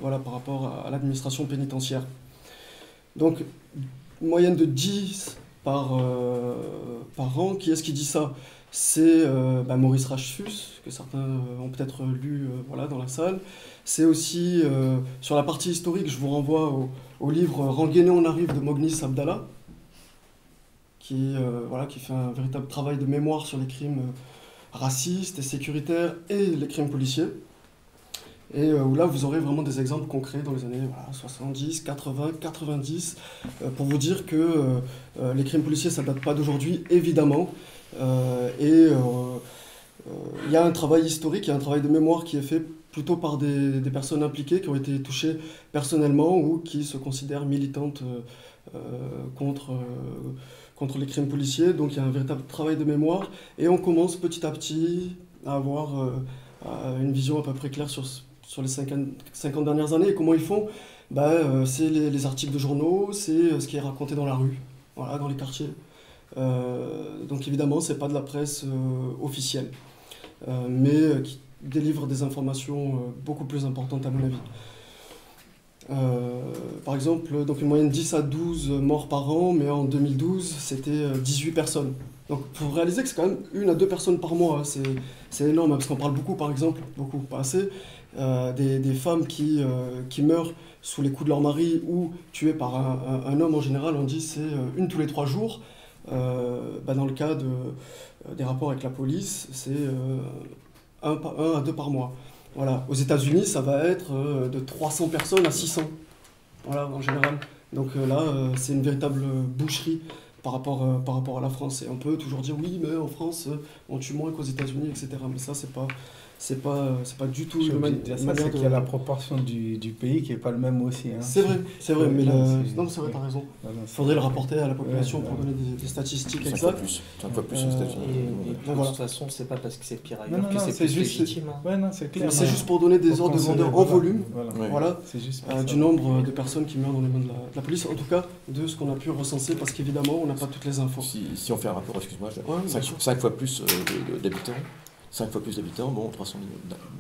voilà, par rapport à l'administration pénitentiaire. Donc, une moyenne de 10 par an. Qui est-ce qui dit ça? C'est Maurice Rachfus, que certains ont peut-être lu voilà, dans la salle. C'est aussi, sur la partie historique, je vous renvoie au livre « Ranguéné on arrive » de Mognis Abdallah, qui fait un véritable travail de mémoire sur les crimes racistes et sécuritaires et les crimes policiers. Et où là, vous aurez vraiment des exemples concrets dans les années 70, 80, 90, pour vous dire que les crimes policiers, ça ne date pas d'aujourd'hui, évidemment. Il y a un travail historique, il y a un travail de mémoire qui est fait plutôt par des personnes impliquées, qui ont été touchées personnellement ou qui se considèrent militantes contre les crimes policiers. Donc il y a un véritable travail de mémoire. Et on commence petit à petit à avoir une vision à peu près claire sur les 50 dernières années. Et comment ils font? C'est les articles de journaux, c'est ce qui est raconté dans la rue, voilà, dans les quartiers. Donc évidemment, c'est pas de la presse officielle, mais qui délivre des informations beaucoup plus importantes à mon avis. Par exemple, donc une moyenne 10 à 12 morts par an, mais en 2012, c'était 18 personnes. Donc il faut réaliser que c'est quand même 1 à 2 personnes par mois, hein. C'est énorme, hein, parce qu'on parle beaucoup, par exemple, beaucoup, pas assez, des femmes qui meurent sous les coups de leur mari ou tuées par un homme en général. On dit c'est 1 tous les 3 jours. Dans le cas des rapports avec la police, c'est 1 à 2 par mois. Voilà. Aux États-Unis, ça va être de 300 personnes à 600, voilà, en général. Donc là, c'est une véritable boucherie par rapport à la France. Et on peut toujours dire oui, mais en France, on tue moins qu'aux États-Unis, etc. Mais ça, c'est c'est pas du tout Je suis une obligé de dire ça, manière c'est de... qu'il y a la proportion du pays qui n'est pas le même aussi. Hein. C'est vrai, mais Non, non, c'est vrai, t'as raison. Non, Il faudrait le rapporter à la population pour ouais. donner des statistiques 5 fois exactes. plus. 5 fois plus aux États-Unis. Et de voilà. toute façon, c'est pas parce que c'est pire Non, ailleurs non, que non, c'est c'est plus juste. légitime. Hein. Ouais, non, c'est clair. C'est non. juste pour donner des Faut ordres de considérer, grandeur en voilà, volume, Voilà. Ouais. voilà, C'est juste pour ça. du nombre de personnes qui meurent dans les mains de la police, en tout cas de ce qu'on a pu recenser, parce qu'évidemment, on n'a pas toutes les infos. Si on fait un rapport, excuse-moi, Ouais, bien sûr. 5 fois plus d'habitants, 5 fois plus d'habitants, bon, 300 millions.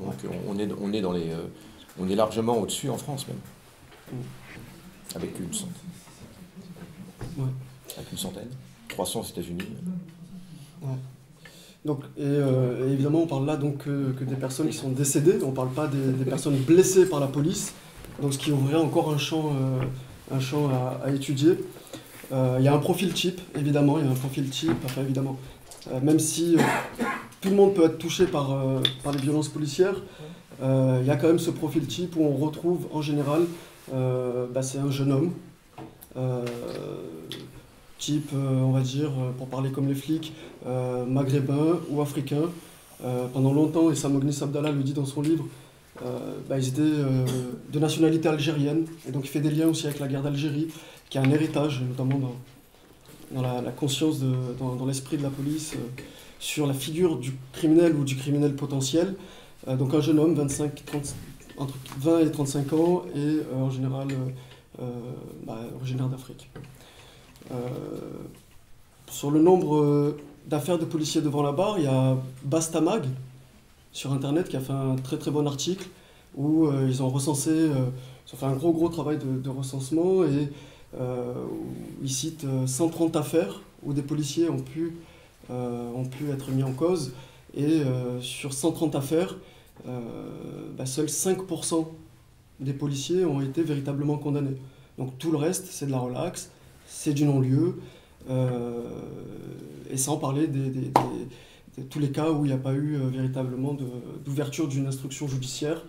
Donc on est dans les, on est largement au-dessus en France même. Avec une centaine. Ouais. Avec une centaine. 300 aux États-Unis. Donc, et évidemment, on parle là donc que des personnes qui sont décédées, on ne parle pas des personnes blessées par la police, donc ce qui ouvrirait encore un champ à étudier. Il y a un profil type, évidemment, enfin évidemment, même si tout le monde peut être touché par les violences policières, il y a quand même ce profil type où on retrouve en général, c'est un jeune homme, type, on va dire, pour parler comme les flics, maghrébins ou africains. Pendant longtemps, et Samognis Abdallah le dit dans son livre, ils étaient de nationalité algérienne, et donc il fait des liens aussi avec la guerre d'Algérie, qui a un héritage, notamment dans la conscience, dans l'esprit de la police, sur la figure du criminel ou du criminel potentiel. Donc un jeune homme, entre 20 et 35 ans, et en général originaire d'Afrique. Sur le nombre d'affaires de policiers devant la barre, il y a Bastamag sur internet qui a fait un très très bon article où ils ont recensé, ils ont fait un gros travail de recensement et où ils citent 130 affaires où des policiers ont pu être mis en cause et sur 130 affaires, seuls 5% des policiers ont été véritablement condamnés. Donc tout le reste, c'est de la relaxe, c'est du non-lieu, et sans parler de tous les cas où il n'y a pas eu véritablement d'ouverture d'une instruction judiciaire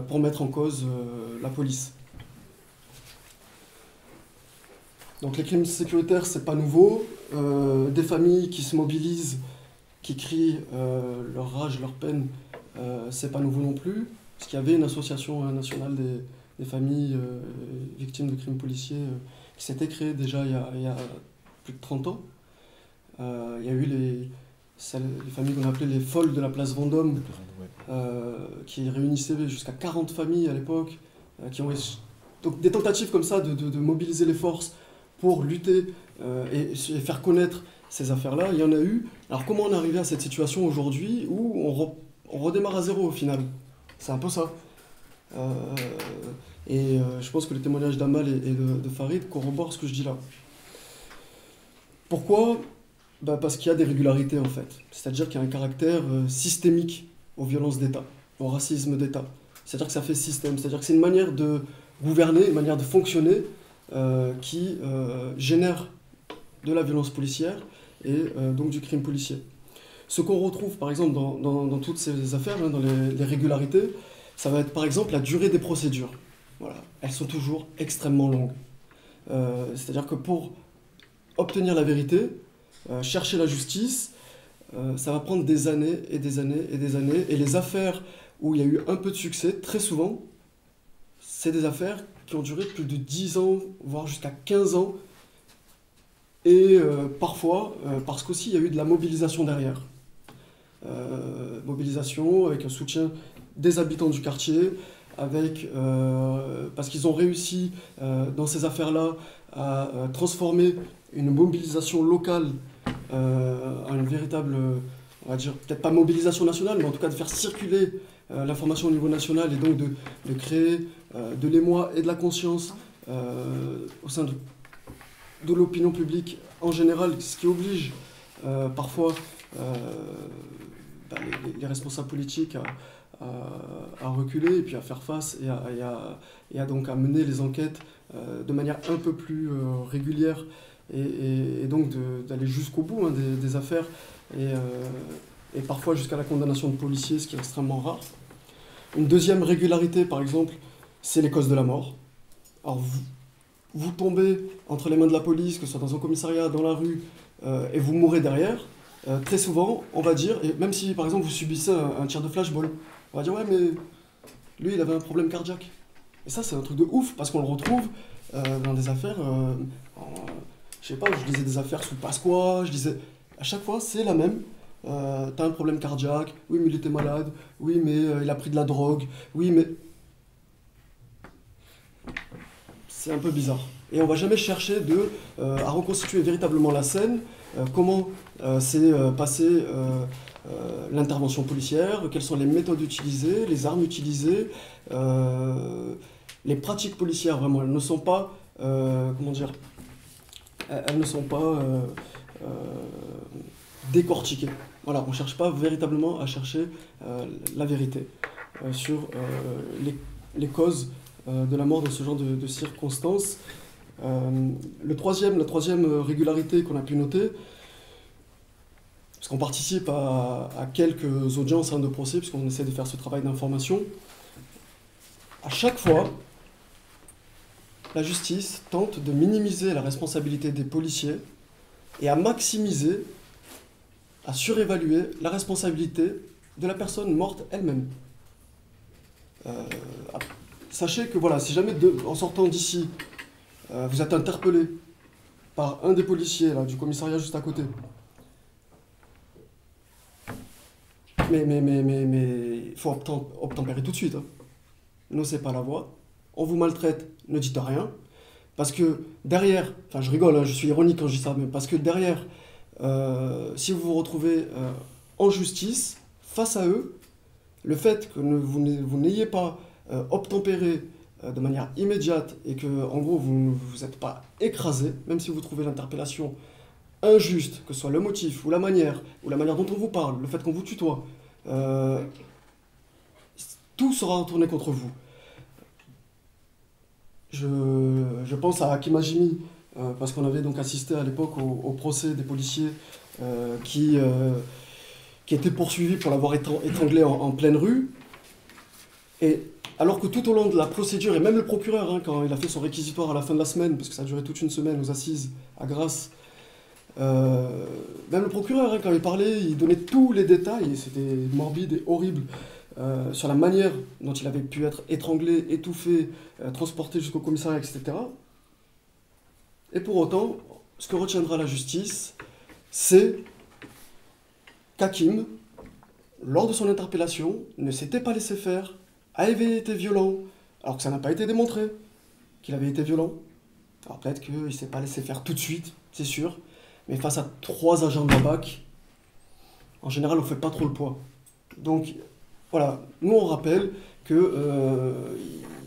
pour mettre en cause la police. Donc les crimes sécuritaires, c'est pas nouveau. Des familles qui se mobilisent, qui crient leur rage, leur peine, c'est pas nouveau non plus. Parce qu'il y avait une association nationale des familles victimes de crimes policiers qui s'était créée déjà il y a plus de 30 ans. Il y a eu les familles qu'on appelait les folles de la place Vendôme, qui réunissaient jusqu'à 40 familles à l'époque, qui ont donc des tentatives comme ça de mobiliser les forces pour lutter et faire connaître ces affaires-là. Il y en a eu. Alors comment on est arrivé à cette situation aujourd'hui où on redémarre à zéro au final? C'est un peu ça. Je pense que le témoignage d'Amal et de Farid corroborent ce que je dis là. Pourquoi? Parce qu'il y a des régularités en fait. C'est-à-dire qu'il y a un caractère systémique aux violences d'État, au racisme d'État. C'est-à-dire que ça fait système, c'est-à-dire que c'est une manière de gouverner, une manière de fonctionner qui génère de la violence policière et donc du crime policier. Ce qu'on retrouve par exemple dans toutes ces affaires, dans les régularités, ça va être par exemple la durée des procédures. Voilà. Elles sont toujours extrêmement longues. C'est-à-dire que pour obtenir la vérité, chercher la justice, ça va prendre des années et des années et des années. Et les affaires où il y a eu un peu de succès, très souvent, c'est des affaires qui ont duré plus de 10 ans, voire jusqu'à 15 ans. Et parfois, parce qu'aussi il y a eu de la mobilisation derrière. Mobilisation avec un soutien des habitants du quartier, parce qu'ils ont réussi dans ces affaires-là à transformer une mobilisation locale en une véritable, on va dire, peut-être pas mobilisation nationale, mais en tout cas de faire circuler l'information au niveau national et donc de créer de l'émoi et de la conscience au sein de l'opinion publique en général, ce qui oblige parfois les responsables politiques à reculer et puis à faire face et à donc à mener les enquêtes de manière un peu plus régulière et donc d'aller jusqu'au bout des affaires et parfois jusqu'à la condamnation de policiers, ce qui est extrêmement rare. Une deuxième régularité, par exemple, c'est les causes de la mort. Alors vous tombez entre les mains de la police, que ce soit dans un commissariat, dans la rue, et vous mourrez derrière, très souvent, on va dire, et même si par exemple vous subissez un tir de flashball, on va dire ouais mais lui il avait un problème cardiaque. Et ça c'est un truc de ouf parce qu'on le retrouve dans des affaires, je sais pas, je disais des affaires sous Pasqua, je disais, à chaque fois c'est la même. T'as un problème cardiaque, oui mais il était malade, oui mais il a pris de la drogue, oui mais... C'est un peu bizarre. Et on va jamais chercher à reconstituer véritablement la scène, comment s'est passée l'intervention policière, quelles sont les méthodes utilisées, les armes utilisées, les pratiques policières vraiment, elles ne sont pas, comment dire, elles ne sont pas décortiquées. Voilà, on ne cherche pas véritablement à chercher la vérité sur les causes de la mort dans ce genre de circonstances. La troisième régularité qu'on a pu noter, parce qu'on participe à quelques audiences de procès, puisqu'on essaie de faire ce travail d'information, à chaque fois, la justice tente de minimiser la responsabilité des policiers et à maximiser, à surévaluer la responsabilité de la personne morte elle-même. Sachez que voilà, si jamais en sortant d'ici, vous êtes interpellé par un des policiers là, du commissariat juste à côté, mais il faut obtempérer tout de suite. Hein. N'osez pas la voix. On vous maltraite, ne dites rien. Parce que derrière, enfin je rigole, hein, je suis ironique quand je dis ça, mais parce que derrière, si vous vous retrouvez en justice, face à eux, le fait que vous n'ayez pas obtempéré de manière immédiate et que, en gros, vous ne vous êtes pas écrasé, même si vous trouvez l'interpellation injuste, que ce soit le motif ou la manière dont on vous parle, le fait qu'on vous tutoie, tout sera retourné contre vous. Je pense à Hakim Hajimi, parce qu'on avait donc assisté à l'époque au procès des policiers qui étaient poursuivis pour l'avoir étranglé en pleine rue. Et alors que tout au long de la procédure, et même le procureur, hein, quand il a fait son réquisitoire à la fin de la semaine, parce que ça a duré toute une semaine aux assises à Grasse, même le procureur, hein, quand il parlait, il donnait tous les détails, et c'était morbide et horrible, sur la manière dont il avait pu être étranglé, étouffé, transporté jusqu'au commissariat, etc. Et pour autant, ce que retiendra la justice, c'est qu'Hakim, lors de son interpellation, ne s'était pas laissé faire, avait été violent, alors que ça n'a pas été démontré qu'il avait été violent. Alors peut-être qu'il ne s'est pas laissé faire tout de suite, c'est sûr, mais face à 3 agents de la BAC, en général, on ne fait pas trop le poids. Donc, voilà, nous on rappelle qu'il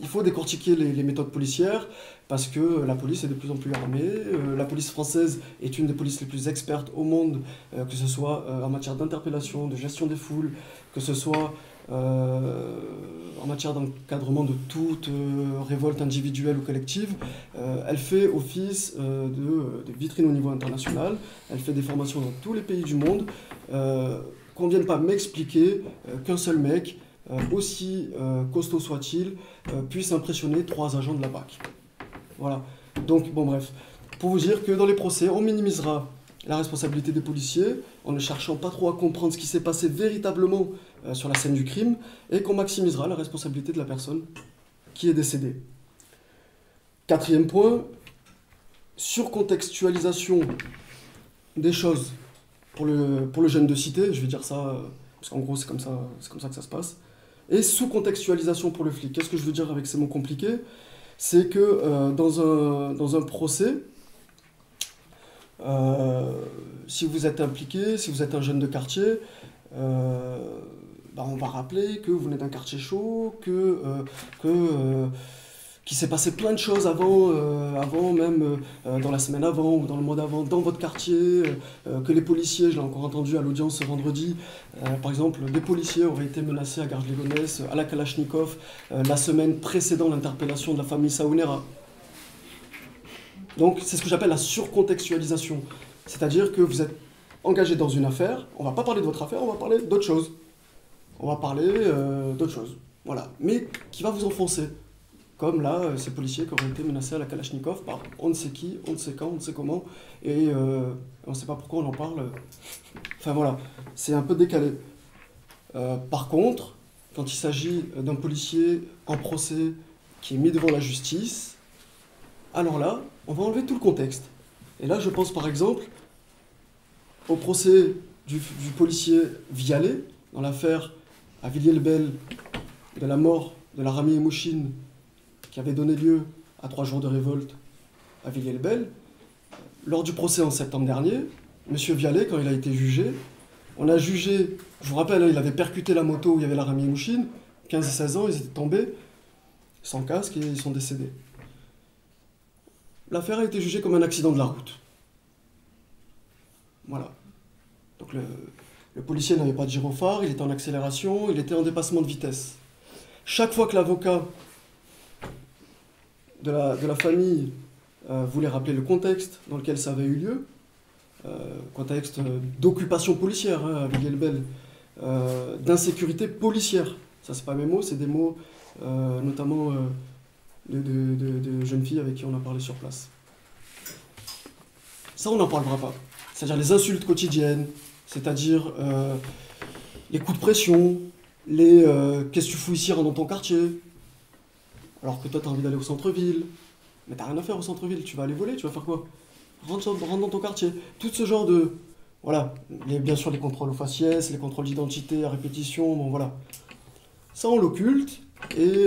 faut décortiquer les méthodes policières, parce que la police est de plus en plus armée, la police française est une des polices les plus expertes au monde, que ce soit en matière d'interpellation, de gestion des foules, que ce soit en matière d'encadrement de toute révolte individuelle ou collective. Elle fait office de vitrine au niveau international, elle fait des formations dans tous les pays du monde. Qu'on ne vienne pas m'expliquer qu'un seul mec, aussi costaud soit-il, puisse impressionner 3 agents de la BAC. Voilà. Donc, bon bref, pour vous dire que dans les procès, on minimisera la responsabilité des policiers, en ne cherchant pas trop à comprendre ce qui s'est passé véritablement sur la scène du crime, et qu'on maximisera la responsabilité de la personne qui est décédée. 4e point, surcontextualisation des choses pour le jeune de cité, je vais dire ça, parce qu'en gros c'est comme ça que ça se passe, et sous-contextualisation pour le flic. Qu'est-ce que je veux dire avec ces mots compliqués ? C'est que dans un procès, si vous êtes impliqué, si vous êtes un jeune de quartier, on va rappeler que vous venez d'un quartier chaud, qu'il s'est passé plein de choses avant même dans la semaine avant ou dans le mois d'avant, dans votre quartier, que les policiers, je l'ai encore entendu à l'audience ce vendredi, par exemple, des policiers auraient été menacés à Garges-les-Gonesse, à la Kalachnikov, la semaine précédant l'interpellation de la famille Saounera. Donc c'est ce que j'appelle la surcontextualisation. C'est-à-dire que vous êtes engagé dans une affaire, on ne va pas parler de votre affaire, on va parler d'autre chose. On va parler d'autre chose, voilà, mais qui va vous enfoncer. comme là, ces policiers qui auraient été menacés à la Kalachnikov par on ne sait qui, on ne sait quand, on ne sait comment, et on ne sait pas pourquoi on en parle. Enfin voilà, c'est un peu décalé. Par contre, quand il s'agit d'un policier en procès qui est mis devant la justice, alors là, on va enlever tout le contexte. Et là, je pense par exemple au procès du policier Vialet, dans l'affaire à Villiers-le-Bel de la mort de la Rami Mouchine, qui avait donné lieu à 3 jours de révolte à Villiers-le-Bel. Lors du procès en septembre dernier, M. Vialet, quand il a été jugé, on a jugé, je vous rappelle, il avait percuté la moto où il y avait la Rami Mouchine, 15 et 16 ans, ils étaient tombés sans casque et ils sont décédés. L'affaire a été jugée comme un accident de la route. Voilà. Donc le policier n'avait pas de gyrophare, il était en accélération, il était en dépassement de vitesse. Chaque fois que l'avocat de la famille voulait rappeler le contexte dans lequel ça avait eu lieu, contexte d'occupation policière à Villiers-le-Bel, d'insécurité policière, ça c'est pas mes mots, c'est des mots notamment de jeunes filles avec qui on a parlé sur place. Ça on n'en parlera pas, c'est-à-dire les insultes quotidiennes, c'est-à-dire les coups de pression, les qu'est-ce que tu fous ici, rentre dans ton quartier, alors que toi tu as envie d'aller au centre-ville, mais t'as rien à faire au centre-ville, tu vas aller voler, tu vas faire quoi? Rentre dans ton quartier. Tout ce genre de... Voilà, bien sûr les contrôles aux faciès, les contrôles d'identité à répétition, bon voilà. Ça on l'occulte, et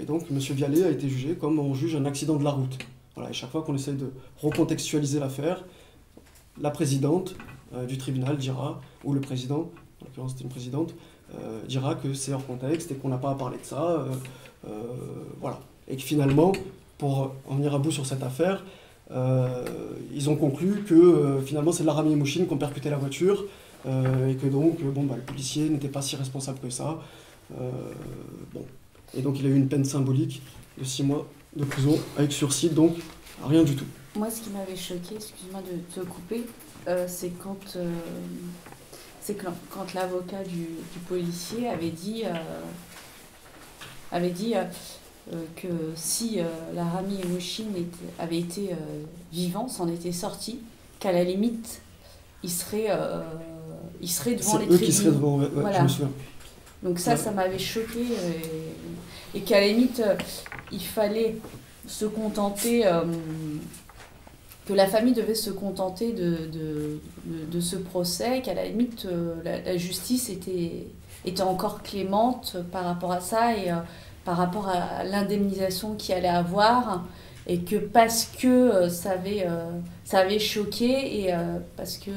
donc M. Vialet a été jugé comme on juge un accident de la route. Voilà, et chaque fois qu'on essaye de recontextualiser l'affaire, la présidente du tribunal dira, ou le président, en l'occurrence c'était une présidente, dira que c'est hors contexte et qu'on n'a pas à parler de ça. Voilà. Et que finalement, pour en venir à bout sur cette affaire, ils ont conclu que finalement c'est de la Rami Mouchine qu'on percutait la voiture et que donc le policier n'était pas si responsable que ça. Bon. Et donc il a eu une peine symbolique de 6 mois de prison avec sursis, donc rien du tout. Moi, ce qui m'avait choqué, excuse-moi de te couper, c'est quand l'avocat du policier avait dit que si la Rami Mouchine avait été vivant, s'en était sorti, qu'à la limite, il serait devant les tribunaux. C'est eux qui seraient devant, ouais, voilà. Je me souviens. Donc ça m'avait choqué. Et qu'à la limite, il fallait se contenter... que la famille devait se contenter de ce procès, qu'à la limite, la justice était encore clémente par rapport à ça et par rapport à l'indemnisation qu'il allait avoir, et que parce que ça avait choqué, et parce que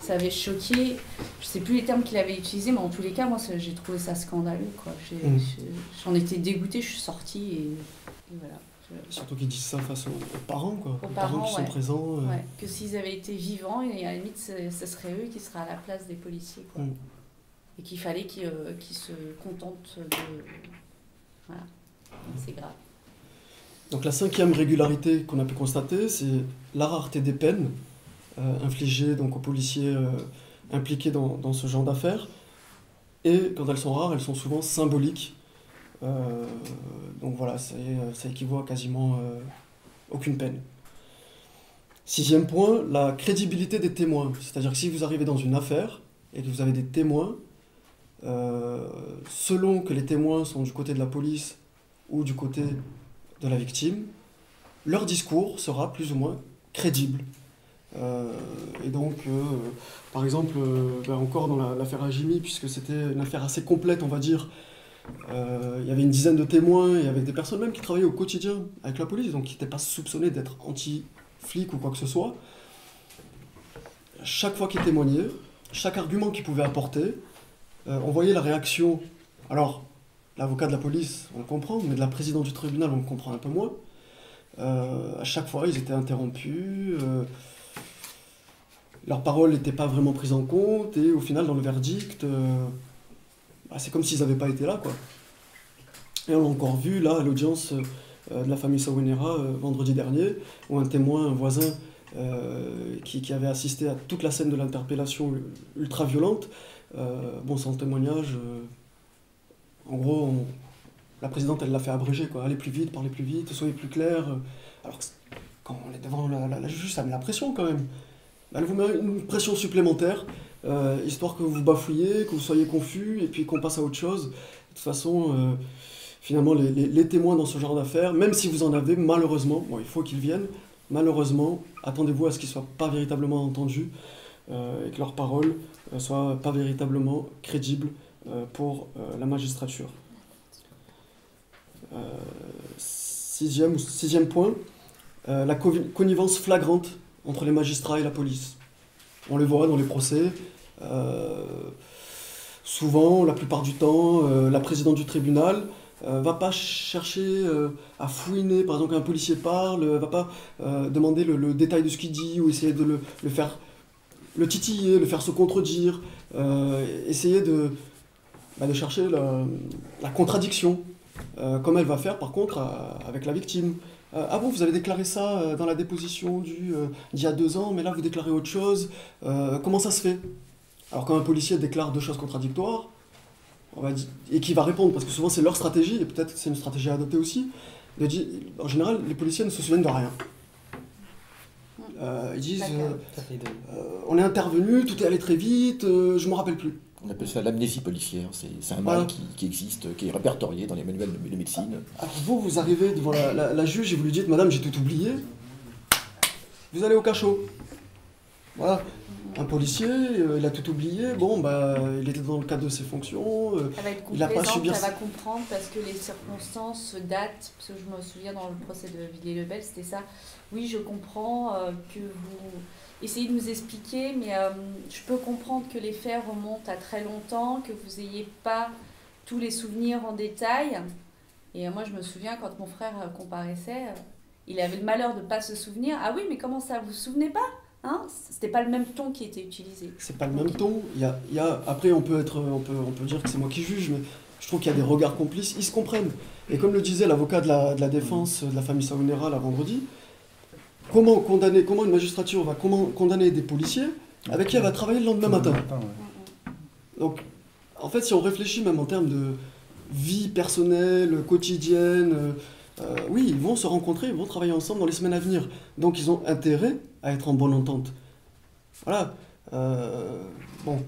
ça avait choqué, je sais plus les termes qu'il avait utilisés, mais en tous les cas, moi, j'ai trouvé ça scandaleux, quoi. J'en étais dégoûtée, je suis sortie, et voilà. Surtout qu'ils disent ça face aux parents, quoi. Aux parents qui sont présents. Ouais. Que s'ils avaient été vivants, et à la limite, ce serait eux qui seraient à la place des policiers, quoi. Et qu'il fallait qu'ils se contentent de... Voilà, c'est grave. Donc la 5e régularité qu'on a pu constater, c'est la rareté des peines infligées donc, aux policiers impliqués dans ce genre d'affaires. Et quand elles sont rares, elles sont souvent symboliques. Donc voilà, ça équivaut à quasiment aucune peine. 6e point, la crédibilité des témoins. C'est-à-dire que si vous arrivez dans une affaire et que vous avez des témoins, selon que les témoins sont du côté de la police ou du côté de la victime, leur discours sera plus ou moins crédible. Et donc, par exemple, encore dans l'affaire Hajimi, puisque c'était une affaire assez complète, on va dire, il y avait une dizaine de témoins et avec des personnes même qui travaillaient au quotidien avec la police, donc qui n'étaient pas soupçonnés d'être anti-flics ou quoi que ce soit. Chaque fois qu'ils témoignaient, chaque argument qu'ils pouvaient apporter, on voyait la réaction. Alors, l'avocat de la police, on le comprend, mais de la présidente du tribunal, on le comprend un peu moins. À chaque fois, ils étaient interrompus, leurs paroles n'étaient pas vraiment prises en compte, et au final, dans le verdict, c'est comme s'ils n'avaient pas été là, quoi. Et on l'a encore vu, là, à l'audience de la famille Sawenera, vendredi dernier, où un témoin, un voisin, qui avait assisté à toute la scène de l'interpellation ultra-violente, son témoignage, en gros, La présidente, elle l'a fait abréger, quoi. Allez plus vite, parlez plus vite, soyez plus clair. Alors que quand on est devant la juge, ça met la pression quand même. Elle vous met une pression supplémentaire, histoire que vous bafouillez, que vous soyez confus, et puis qu'on passe à autre chose. De toute façon, finalement, les témoins dans ce genre d'affaires, même si vous en avez, malheureusement, bon, il faut qu'ils viennent, malheureusement, attendez-vous à ce qu'ils ne soient pas véritablement entendus, et que leurs paroles ne soient pas véritablement crédibles pour la magistrature. Sixième point, la connivence flagrante entre les magistrats et la police. On le voit dans les procès. Souvent, la plupart du temps, la présidente du tribunal va pas chercher à fouiner, par exemple, quand un policier parle, va pas demander le détail de ce qu'il dit ou essayer de le faire le titiller, le faire se contredire, essayer de chercher la contradiction, comme elle va faire par contre avec la victime. Ah bon, vous avez déclaré ça dans la déposition d'il y a 2 ans, mais là vous déclarez autre chose. Comment ça se fait? Alors quand un policier déclare 2 choses contradictoires, on va dire, et qui va répondre, parce que souvent c'est leur stratégie, et peut-être que c'est une stratégie à adopter aussi, de dire, en général, les policiers ne se souviennent de rien. Ils disent, on est intervenu, tout est allé très vite, je ne me rappelle plus. On appelle ça l'amnésie policière, c'est un mal qui existe, qui est répertorié dans les manuels de médecine. Alors vous arrivez devant la juge et vous lui dites, madame, j'ai tout oublié, vous allez au cachot. Voilà. Un policier, il a tout oublié, bon, il était dans le cadre de ses fonctions, il n'a pas à subir... Elle va comprendre parce que les circonstances datent, parce que je me souviens dans le procès de Villiers-le-Bel, c'était ça. Oui, je comprends que vous essayez de nous expliquer, mais je peux comprendre que les faits remontent à très longtemps, que vous n'ayez pas tous les souvenirs en détail. Et moi, je me souviens, quand mon frère comparaissait, il avait le malheur de ne pas se souvenir. Ah oui, mais comment ça, vous vous souvenez pas? Hein, c'était pas le même ton qui était utilisé. C'est pas le même ton. Après, on peut dire que c'est moi qui juge, mais je trouve qu'il y a des regards complices. Ils se comprennent. Et comme le disait l'avocat de la défense de la famille Saounera la vendredi, comment une magistrature va condamner des policiers avec qui elle va travailler le lendemain matin. Donc, en fait, si on réfléchit même en termes de vie personnelle, quotidienne, oui, ils vont se rencontrer, ils vont travailler ensemble dans les semaines à venir. Donc ils ont intérêt à être en bonne entente. Voilà. Bon.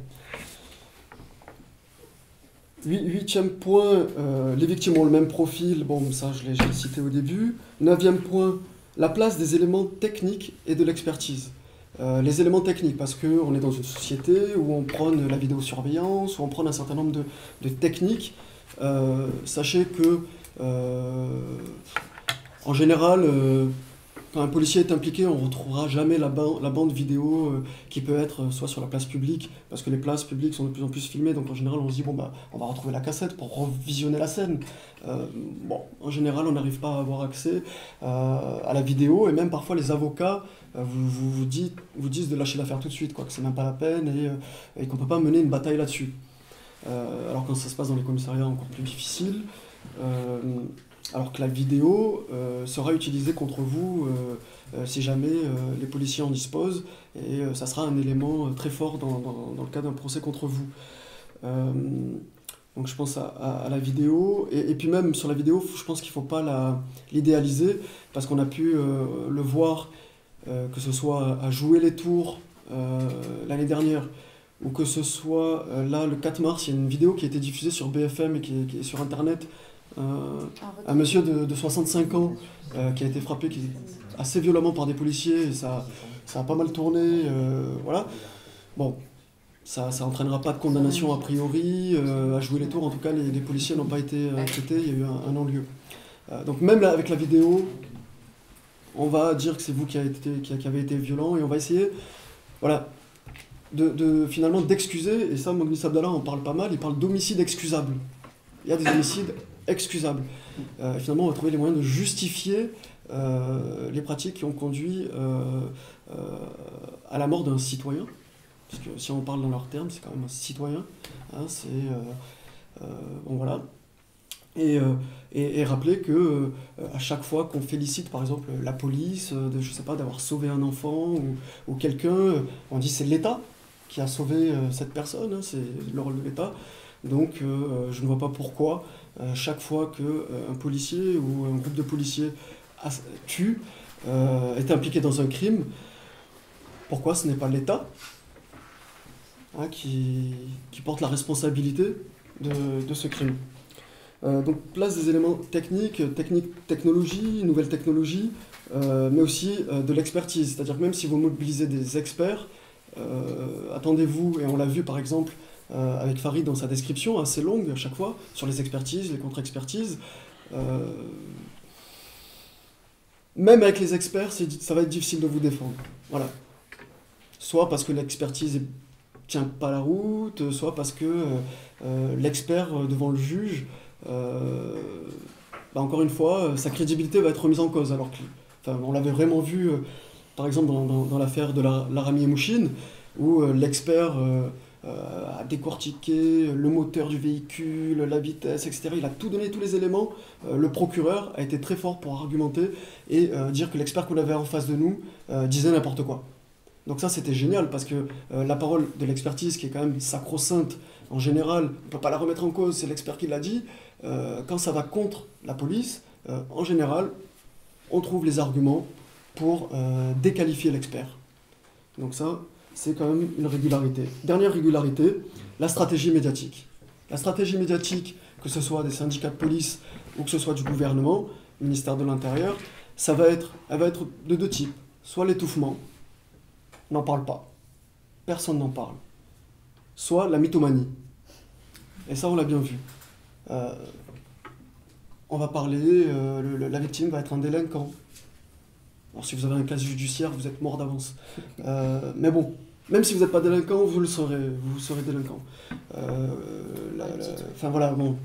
8e point, les victimes ont le même profil. Bon, ça, je l'ai cité au début. 9e point, la place des éléments techniques et de l'expertise. Les éléments techniques, parce qu'on est dans une société où on prône la vidéosurveillance, où on prône un certain nombre de techniques. Sachez que en général, quand un policier est impliqué, on ne retrouvera jamais la bande vidéo qui peut être soit sur la place publique, parce que les places publiques sont de plus en plus filmées, donc en général on se dit, bon, on va retrouver la cassette pour revisionner la scène. Bon, en général on n'arrive pas à avoir accès à la vidéo, et même parfois les avocats vous disent de lâcher l'affaire tout de suite, quoi, que c'est même pas la peine, et qu'on ne peut pas mener une bataille là-dessus. Alors quand ça se passe dans les commissariats, encore plus difficile. Alors que la vidéo sera utilisée contre vous si jamais les policiers en disposent, et ça sera un élément très fort dans le cas d'un procès contre vous. Donc je pense à la vidéo, et puis même sur la vidéo, je pense qu'il ne faut pas l'idéaliser, parce qu'on a pu le voir, que ce soit à Jouer les Tours l'année dernière, ou que ce soit là le 4 mars, il y a une vidéo qui a été diffusée sur BFM et qui est sur internet. Un monsieur de 65 ans qui a été frappé assez violemment par des policiers, et ça a pas mal tourné, voilà. Bon, ça entraînera pas de condamnation a priori. À Jouer les Tours, en tout cas, les policiers n'ont pas été traités, il y a eu un non-lieu. Donc même là, avec la vidéo, on va dire que c'est vous qui avez été violent, et on va essayer, voilà, finalement d'excuser, et ça, Mognis Abdallah en parle pas mal, il parle d'homicide excusable. Il y a des homicides excusables. Finalement, on va trouver les moyens de justifier les pratiques qui ont conduit à la mort d'un citoyen, parce que si on parle dans leurs termes, c'est quand même un citoyen. Hein, bon, voilà. Et rappeler que à chaque fois qu'on félicite, par exemple, la police, je sais pas, d'avoir sauvé un enfant ou quelqu'un, on dit c'est l'État qui a sauvé cette personne, hein, c'est le rôle de l'État. Donc je ne vois pas pourquoi, chaque fois qu'un policier ou un groupe de policiers tue, est impliqué dans un crime, pourquoi ce n'est pas l'État qui porte la responsabilité de ce crime. Donc place des éléments techniques, technologie, nouvelles technologies, mais aussi de l'expertise. C'est-à-dire que même si vous mobilisez des experts, attendez-vous, et on l'a vu par exemple avec Farid dans sa description, assez longue à chaque fois, sur les expertises, les contre-expertises. Même avec les experts, ça va être difficile de vous défendre. Voilà. Soit parce que l'expertise tient pas la route, soit parce que l'expert devant le juge, encore une fois, sa crédibilité va être remise en cause. Alors que, on l'avait vraiment vu, par exemple, dans l'affaire de Laramie et Mouchine, où l'expert a décortiqué le moteur du véhicule, la vitesse, etc. Il a tout donné, tous les éléments. Le procureur a été très fort pour argumenter et dire que l'expert qu'on avait en face de nous disait n'importe quoi. Donc ça, c'était génial, parce que la parole de l'expertise, qui est quand même sacro-sainte en général, on ne peut pas la remettre en cause, c'est l'expert qui l'a dit. Quand ça va contre la police, en général, on trouve les arguments pour déqualifier l'expert. Donc ça, c'est quand même une régularité. Dernière régularité, la stratégie médiatique. La stratégie médiatique, que ce soit des syndicats de police ou que ce soit du gouvernement, ministère de l'Intérieur, elle va être de deux types. Soit l'étouffement, on n'en parle pas, personne n'en parle. Soit la mythomanie. Et ça, on l'a bien vu. On va parler, la victime va être un délinquant. Alors si vous avez un cas judiciaire, vous êtes mort d'avance. Mais bon, même si vous n'êtes pas délinquant, vous serez délinquant. Enfin voilà, bon.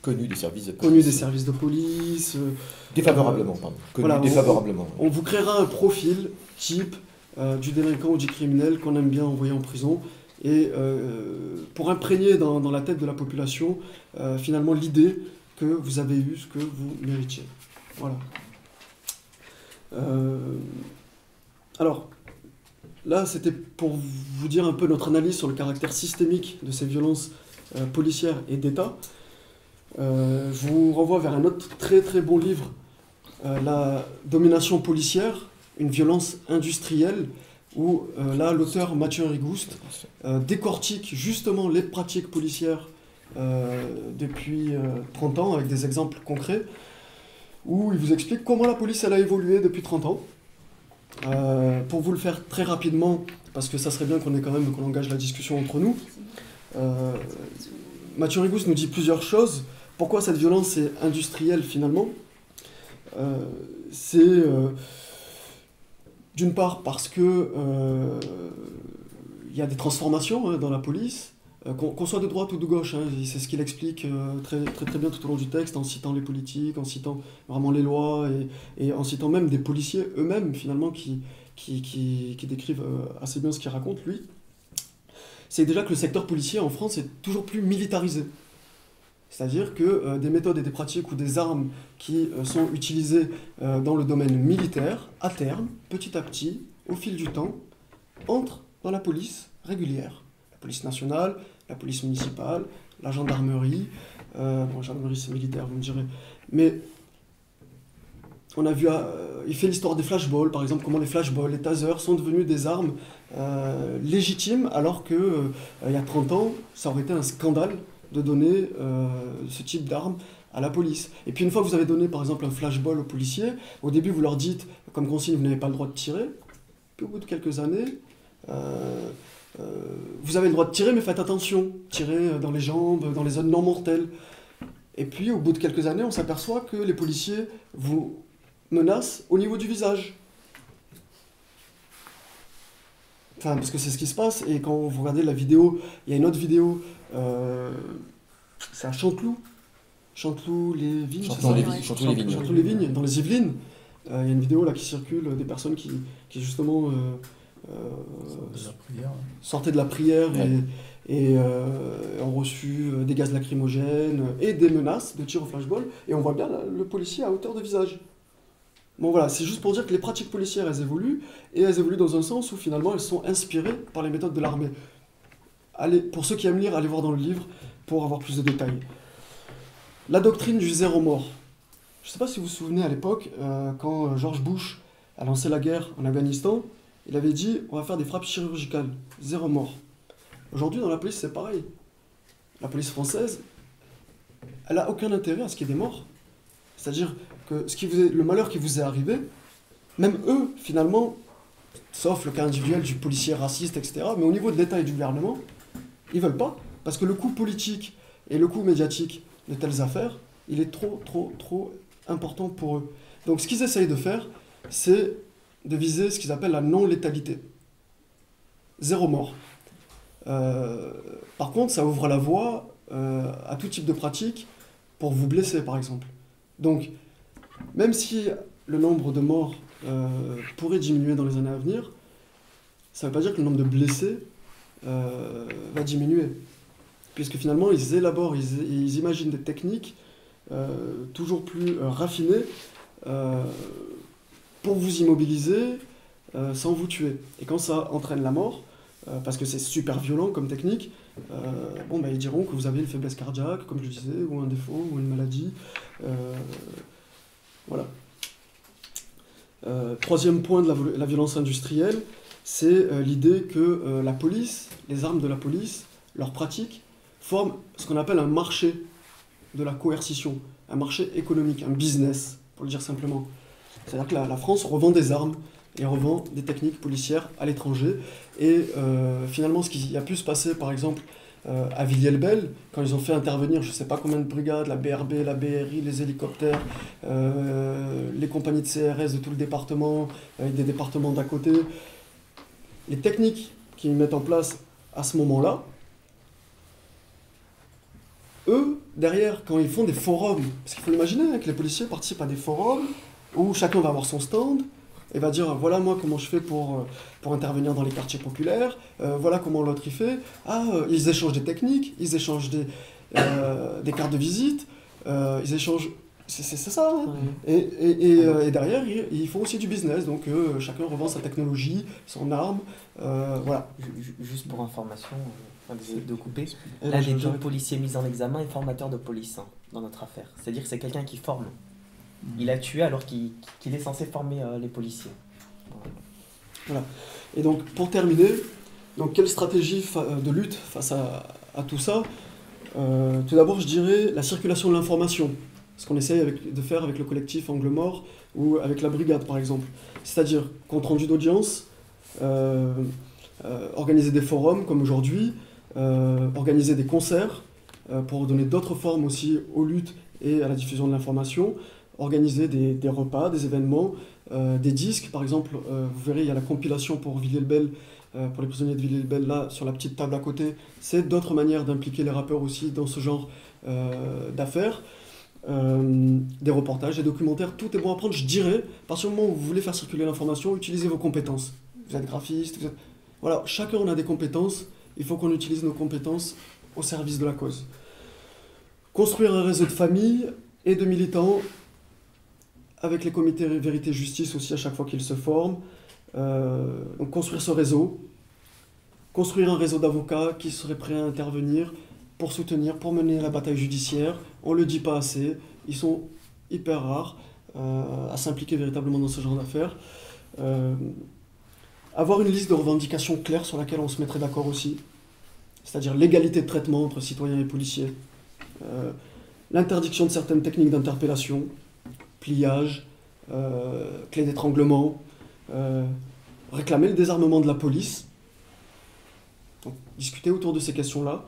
Connu des services de police. Connu des services de police. Défavorablement, pardon. Connu voilà, défavorablement. On vous créera un profil type du délinquant ou du criminel qu'on aime bien envoyer en prison. Et pour imprégner dans la tête de la population, finalement, l'idée que vous avez eu ce que vous méritiez. Voilà. Alors, là, c'était pour vous dire un peu notre analyse sur le caractère systémique de ces violences policières et d'État. Je vous renvoie vers un autre très très bon livre, La domination policière, une violence industrielle, où là, l'auteur Mathieu Rigouste décortique justement les pratiques policières depuis 30 ans, avec des exemples concrets, où il vous explique comment la police elle a évolué depuis 30 ans. Pour vous le faire très rapidement, parce que ça serait bien qu'on engage la discussion entre nous, Mathieu Rigouste nous dit plusieurs choses. Pourquoi cette violence est industrielle finalement? C'est d'une part parce que y a des transformations dans la police, qu'on soit de droite ou de gauche, c'est ce qu'il explique très, très, très bien tout au long du texte, en citant les politiques, en citant vraiment les lois, et en citant même des policiers eux-mêmes, finalement, qui décrivent assez bien ce qu'il raconte, lui. C'est déjà que le secteur policier en France est toujours plus militarisé. C'est-à-dire que des méthodes et des pratiques ou des armes qui sont utilisées dans le domaine militaire, à terme, petit à petit, au fil du temps, entrent dans la police régulière. La police nationale, la police municipale, la gendarmerie. La gendarmerie c'est militaire, vous me direz. Mais on a vu, il fait l'histoire des flashballs, par exemple, comment les flashballs, les tasers sont devenus des armes légitimes, alors que il y a 30 ans, ça aurait été un scandale de donner ce type d'armes à la police. Et puis une fois que vous avez donné par exemple un flashball aux policiers, au début vous leur dites, comme consigne, vous n'avez pas le droit de tirer, puis au bout de quelques années, vous avez le droit de tirer, mais faites attention, tirez dans les jambes, dans les zones non mortelles. Et puis au bout de quelques années, on s'aperçoit que les policiers vous menacent au niveau du visage. Enfin, parce que c'est ce qui se passe, et quand vous regardez la vidéo, il y a une autre vidéo, c'est à Chanteloup, Chanteloup-les-Vignes, Chanteloup-les-Vignes, dans les Yvelines. Il y a une vidéo là qui circule, des personnes qui justement sortaient de la prière et ont reçu des gaz lacrymogènes et des menaces de tir au flashball, et on voit bien le policier à hauteur de visage. Bon voilà, c'est juste pour dire que les pratiques policières, elles évoluent, et elles évoluent dans un sens où finalement elles sont inspirées par les méthodes de l'armée. Allez, pour ceux qui aiment lire, allez voir dans le livre pour avoir plus de détails. La doctrine du zéro mort. Je ne sais pas si vous vous souvenez à l'époque, quand George Bush a lancé la guerre en Afghanistan, il avait dit on va faire des frappes chirurgicales, zéro mort. Aujourd'hui, dans la police, c'est pareil. La police française, elle n'a aucun intérêt à ce qu'il y ait des morts. C'est-à-dire que le malheur qui vous est arrivé, même eux, finalement, sauf le cas individuel du policier raciste, etc., mais au niveau de l'État et du gouvernement, ils ne veulent pas, parce que le coût politique et le coût médiatique de telles affaires, il est trop important pour eux. Donc ce qu'ils essayent de faire, c'est de viser ce qu'ils appellent la non-létalité. Zéro mort. Par contre, ça ouvre la voie à tout type de pratique pour vous blesser, par exemple. Donc, même si le nombre de morts pourrait diminuer dans les années à venir, ça ne veut pas dire que le nombre de blessés va diminuer. Puisque finalement, ils élaborent, ils imaginent des techniques toujours plus raffinées pour vous immobiliser sans vous tuer. Et quand ça entraîne la mort, parce que c'est super violent comme technique, ils diront que vous avez une faiblesse cardiaque, comme je disais, ou un défaut, ou une maladie. Voilà. Troisième point de la violence industrielle, c'est l'idée que la police, les armes de la police, leurs pratiques, forment ce qu'on appelle un marché de la coercition, un marché économique, un business, pour le dire simplement. C'est-à-dire que la France revend des armes et revend des techniques policières à l'étranger. Et finalement, ce qui a pu se passer, par exemple, à Villiers-le-Bel, quand ils ont fait intervenir je ne sais pas combien de brigades, la BRB, la BRI, les hélicoptères, les compagnies de CRS de tout le département, avec des départements d'à côté, les techniques qu'ils mettent en place à ce moment-là, eux, derrière, quand ils font des forums, parce qu'il faut imaginer que les policiers participent à des forums où chacun va avoir son stand et va dire voilà moi comment je fais pour intervenir dans les quartiers populaires, voilà comment l'autre il fait, ils échangent des techniques, ils échangent des cartes de visite, ils échangent, c'est ça, hein. Et derrière ils font aussi du business, donc chacun revend sa technologie, son arme, voilà. Juste pour information, de couper, l'un des deux policiers mis en examen est formateur de police dans notre affaire, c'est-à-dire que c'est quelqu'un qui forme. Il a tué alors qu'il est censé former les policiers. Voilà. Et donc, pour terminer, quelle stratégie de lutte face à tout ça ? Tout d'abord, je dirais la circulation de l'information. Ce qu'on essaye de faire avec le collectif Angle Mort ou avec la brigade, par exemple. C'est-à-dire compte rendu d'audience, organiser des forums comme aujourd'hui, organiser des concerts pour donner d'autres formes aussi aux luttes et à la diffusion de l'information, organiser des repas, des événements, des disques. Par exemple, vous verrez, il y a la compilation pour Villiers-le-Bel, pour les prisonniers de Villiers-le-Bel, là, sur la petite table à côté. C'est d'autres manières d'impliquer les rappeurs aussi dans ce genre d'affaires. Des reportages, des documentaires, tout est bon à prendre. Je dirais, à partir du moment où vous voulez faire circuler l'information, utilisez vos compétences. Vous êtes graphiste, voilà, chacun on a des compétences. Il faut qu'on utilise nos compétences au service de la cause. Construire un réseau de familles et de militants avec les comités vérité-justice aussi à chaque fois qu'ils se forment. Donc construire ce réseau, construire un réseau d'avocats qui seraient prêts à intervenir pour soutenir, pour mener la bataille judiciaire. On ne le dit pas assez, ils sont hyper rares à s'impliquer véritablement dans ce genre d'affaires. Avoir une liste de revendications claires sur laquelle on se mettrait d'accord aussi, c'est-à-dire l'égalité de traitement entre citoyens et policiers, l'interdiction de certaines techniques d'interpellation, pliage, clé d'étranglement, réclamer le désarmement de la police, donc, discuter autour de ces questions-là,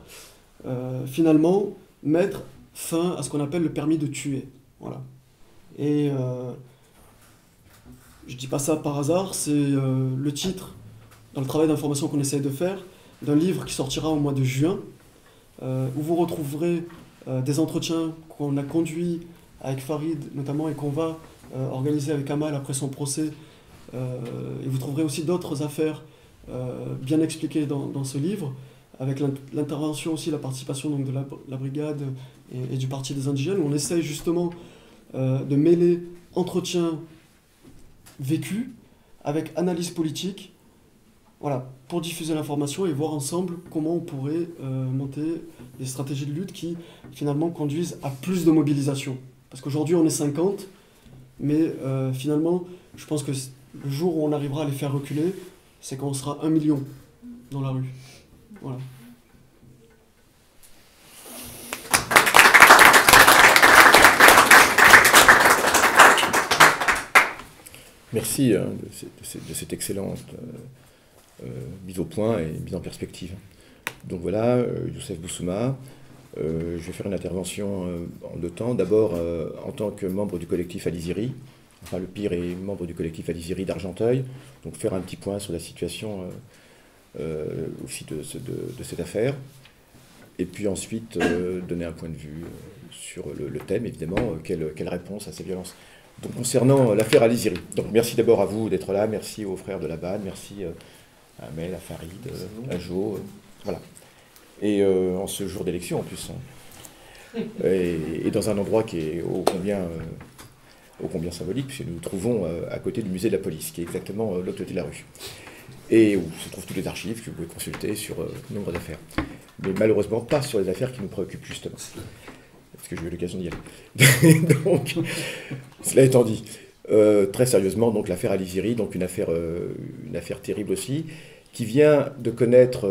finalement mettre fin à ce qu'on appelle le permis de tuer. Voilà. Et je ne dis pas ça par hasard, c'est le titre, dans le travail d'information qu'on essaie de faire, d'un livre qui sortira au mois de juin, où vous retrouverez des entretiens qu'on a conduits avec Farid notamment et qu'on va organiser avec Amal après son procès. Et vous trouverez aussi d'autres affaires bien expliquées dans ce livre, avec l'intervention aussi, la participation donc, de la brigade et du Parti des Indigènes, où on essaye justement de mêler entretien vécu avec analyse politique voilà, pour diffuser l'information et voir ensemble comment on pourrait monter des stratégies de lutte qui finalement conduisent à plus de mobilisation. Parce qu'aujourd'hui on est 50, mais finalement je pense que le jour où on arrivera à les faire reculer, c'est quand on sera 1 million dans la rue. Voilà. Merci de cette excellente mise au point et mise en perspective. Donc voilà, Youssef Boussouma, je vais faire une intervention en 2 temps. D'abord, en tant que membre du collectif Aliziri, enfin le pire est membre du collectif Aliziri d'Argenteuil, donc faire un petit point sur la situation aussi de cette affaire. Et puis ensuite, donner un point de vue sur le thème, évidemment, quelle réponse à ces violences. Donc concernant l'affaire Aliziri, donc merci d'abord à vous d'être là, merci aux frères de la BAD, merci à Amel, à Farid, à Jo, voilà. Et en ce jour d'élection en plus, hein. Et dans un endroit qui est ô combien symbolique, puisque nous nous trouvons à côté du musée de la police, qui est exactement de l'autre côté de la rue, et où se trouvent toutes les archives que vous pouvez consulter sur nombre d'affaires. Mais malheureusement pas sur les affaires qui nous préoccupent justement. Parce que j'ai eu l'occasion d'y aller. Donc, cela étant dit, très sérieusement, donc l'affaire Aliziri, donc une affaire terrible aussi, qui vient de connaître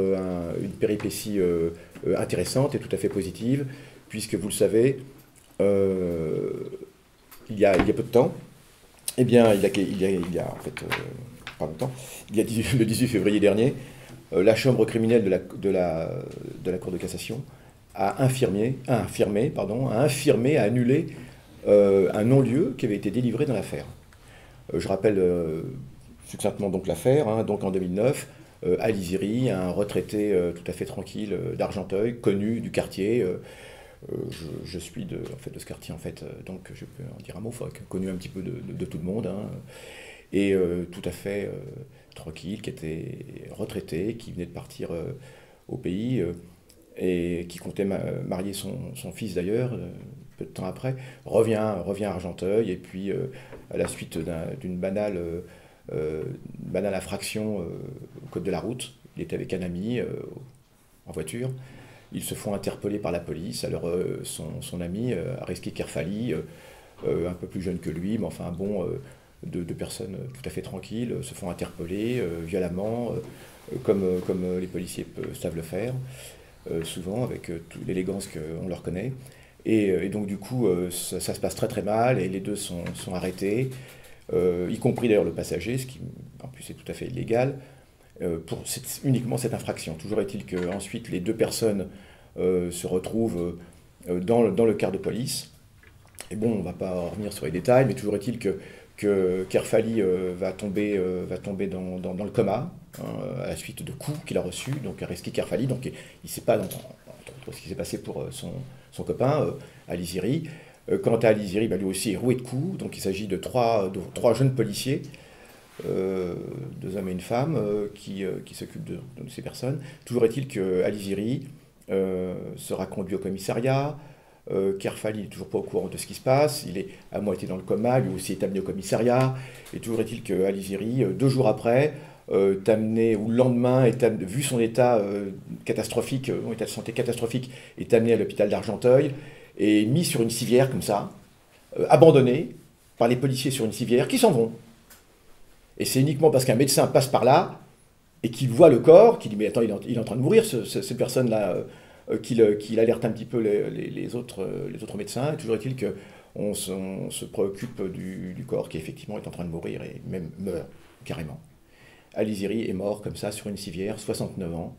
une péripétie intéressante et tout à fait positive, puisque vous le savez, il y a peu de temps, eh bien, il y a en fait pas longtemps, le 18 février dernier, la chambre criminelle de la Cour de cassation a annulé un non-lieu qui avait été délivré dans l'affaire. Je rappelle succinctement donc l'affaire, hein, donc en 2009, Aliziri, un retraité tout à fait tranquille d'Argenteuil, connu du quartier, je suis de ce quartier en fait, donc je peux en dire un mot, connu un petit peu de tout le monde, hein, et tout à fait tranquille, qui était retraité, qui venait de partir au pays, et qui comptait marier son fils d'ailleurs, peu de temps après, revient à Argenteuil, et puis à la suite d'une banale infraction au code de la route, il était avec un ami en voiture, ils se font interpeller par la police, alors son ami, Areski Kerfali, un peu plus jeune que lui, mais enfin bon, deux personnes tout à fait tranquilles, se font interpeller violemment, comme les policiers savent le faire, souvent avec toute l'élégance qu'on leur connaît. Et donc du coup, ça se passe très très mal, et les deux sont arrêtés, y compris d'ailleurs le passager, ce qui en plus est tout à fait illégal, pour uniquement cette infraction. Toujours est-il qu'ensuite les deux personnes se retrouvent dans le quart de police. Et bon, on ne va pas revenir sur les détails, mais toujours est-il que Kerfali va tomber dans le coma, hein, à la suite de coups qu'il a reçus, donc Areski Kerfali, donc il ne sait pas entre autres ce qui s'est passé pour son copain, Aliziri. Quant à Aliziri, lui aussi est roué de coups, donc il s'agit de trois jeunes policiers, 2 hommes et une femme, qui s'occupent de ces personnes. Toujours est-il que Aliziri sera conduit au commissariat. Kerfali n'est toujours pas au courant de ce qui se passe, il est à moitié dans le coma, lui aussi est amené au commissariat, et toujours est-il que Aliziri, 2 jours après, est amené, ou le lendemain, vu son état catastrophique, son état de santé catastrophique, est amené à l'hôpital d'Argenteuil, et mis sur une civière comme ça, abandonné par les policiers sur une civière, qui s'en vont. Et c'est uniquement parce qu'un médecin passe par là, et qu'il voit le corps, qu'il dit « mais attends, il est en train de mourir, cette personne-là », qu'il alerte un petit peu les autres médecins, et toujours est-il qu'on se préoccupe du corps qui effectivement est en train de mourir, et même meurt carrément. Aliziri est mort comme ça sur une civière, 69 ans,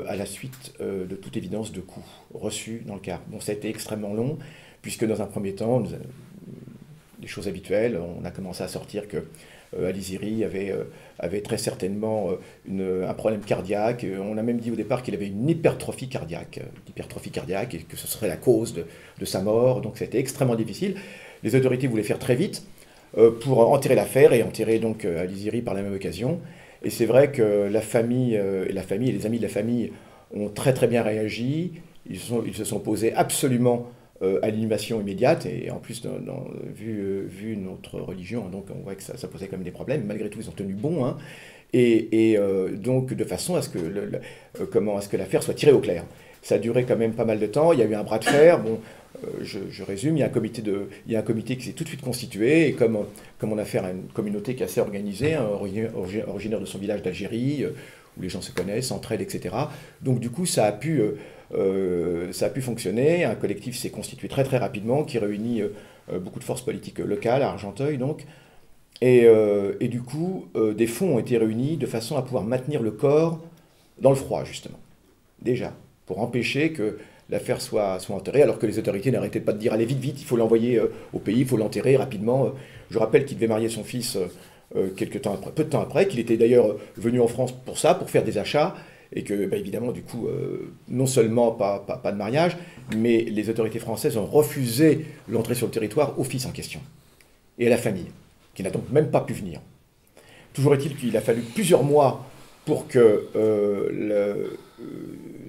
à la suite de toute évidence de coups reçus dans le quart. Bon, ça a été extrêmement long, puisque dans un premier temps, des choses habituelles, on a commencé à sortir que Aliziri avait très certainement un problème cardiaque. On a même dit au départ qu'il avait une hypertrophie cardiaque, et que ce serait la cause de sa mort. Donc ça a été extrêmement difficile. Les autorités voulaient faire très vite pour enterrer l'affaire, et enterrer donc Aliziri par la même occasion. Et c'est vrai que la famille et les amis de la famille ont très très bien réagi. Ils se sont posés absolument à l'inhumation immédiate, et en plus, vu notre religion, donc on voit que ça posait quand même des problèmes. Malgré tout, ils ont tenu bon, hein, Donc de façon à ce que comment est-ce que l'affaire soit tirée au clair. Ça a duré quand même pas mal de temps, il y a eu un bras de fer, bon, je résume, il y a un comité qui s'est tout de suite constitué, et comme on a affaire à une communauté qui est assez organisée, hein, originaire de son village d'Algérie, où les gens se connaissent, s'entraident, etc. Donc du coup, ça a pu fonctionner, un collectif s'est constitué très très rapidement, qui réunit beaucoup de forces politiques locales, à Argenteuil donc, et du coup, des fonds ont été réunis de façon à pouvoir maintenir le corps dans le froid, justement, déjà, pour empêcher que l'affaire soit enterrée, alors que les autorités n'arrêtaient pas de dire « allez vite, vite, il faut l'envoyer au pays, il faut l'enterrer rapidement ». Je rappelle qu'il devait marier son fils peu de temps après, qu'il était d'ailleurs venu en France pour ça, pour faire des achats, et que, bah, évidemment, du coup, non seulement pas de mariage, mais les autorités françaises ont refusé l'entrée sur le territoire au fils en question, et à la famille, qui n'a donc même pas pu venir. Toujours est-il qu'il a fallu plusieurs mois pour que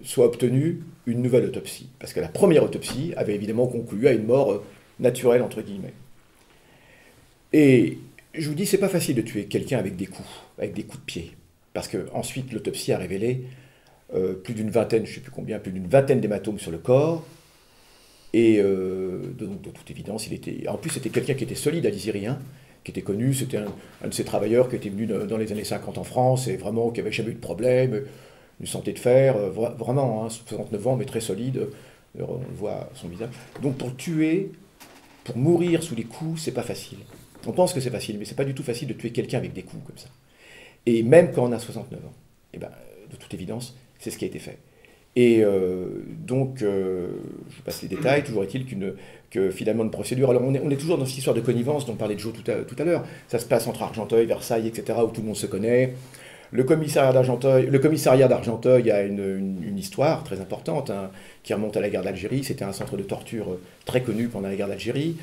soit obtenue une nouvelle autopsie. Parce que la première autopsie avait évidemment conclu à une mort naturelle, entre guillemets. Et je vous dis, c'est pas facile de tuer quelqu'un avec des coups de pied. Parce qu'ensuite, l'autopsie a révélé plus d'une vingtaine, je ne sais plus combien, plus d'une vingtaine d'hématomes sur le corps. Et donc, de toute évidence, en plus, c'était quelqu'un qui était solide, Aliziri, qui était connu, c'était un de ces travailleurs qui était venu dans les années 50 en France, et vraiment qui n'avait jamais eu de problème, une santé de fer, vraiment, 69 ans, mais très solide, on le voit à son visage. Donc pour mourir sous les coups, c'est pas facile. On pense que c'est facile, mais c'est pas du tout facile de tuer quelqu'un avec des coups comme ça. Et même quand on a 69 ans, et ben, de toute évidence, c'est ce qui a été fait. Et donc, je passe les détails, toujours est-il que finalement une procédure... Alors on est toujours dans cette histoire de connivence dont parlait Joe tout à l'heure. Ça se passe entre Argenteuil, Versailles, etc., où tout le monde se connaît. Le commissariat d'Argenteuil a une histoire très importante, qui remonte à la guerre d'Algérie. C'était un centre de torture très connu pendant la guerre d'Algérie,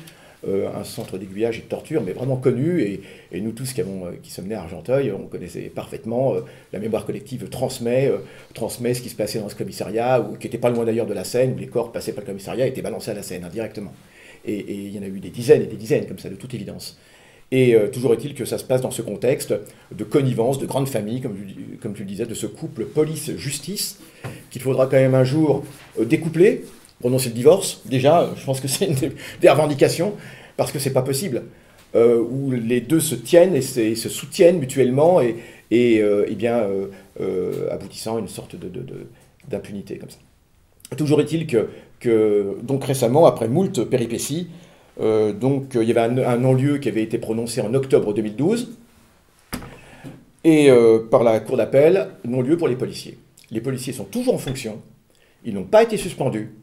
un centre d'aiguillage et de torture, mais vraiment connu. Et nous tous qui sommes nés à Argenteuil, on connaissait parfaitement. La mémoire collective transmet ce qui se passait dans ce commissariat, qui n'était pas loin d'ailleurs de la Seine, où les corps passaient par le commissariat et étaient balancés à la Seine directement. Et il y en a eu des dizaines et des dizaines comme ça, de toute évidence. Et toujours est-il que ça se passe dans ce contexte de connivence, de grande famille, comme tu le disais, de ce couple police-justice, qu'il faudra quand même un jour découpler, prononcer le divorce. Déjà, je pense que c'est une des revendications, parce que c'est pas possible, où les deux se tiennent et se soutiennent mutuellement, aboutissant à une sorte d'impunité comme ça. Toujours est-il que donc récemment, après moult péripéties, il y avait un non-lieu qui avait été prononcé en octobre 2012, et par la cour d'appel, non-lieu pour les policiers. Les policiers sont toujours en fonction, ils n'ont pas été suspendus.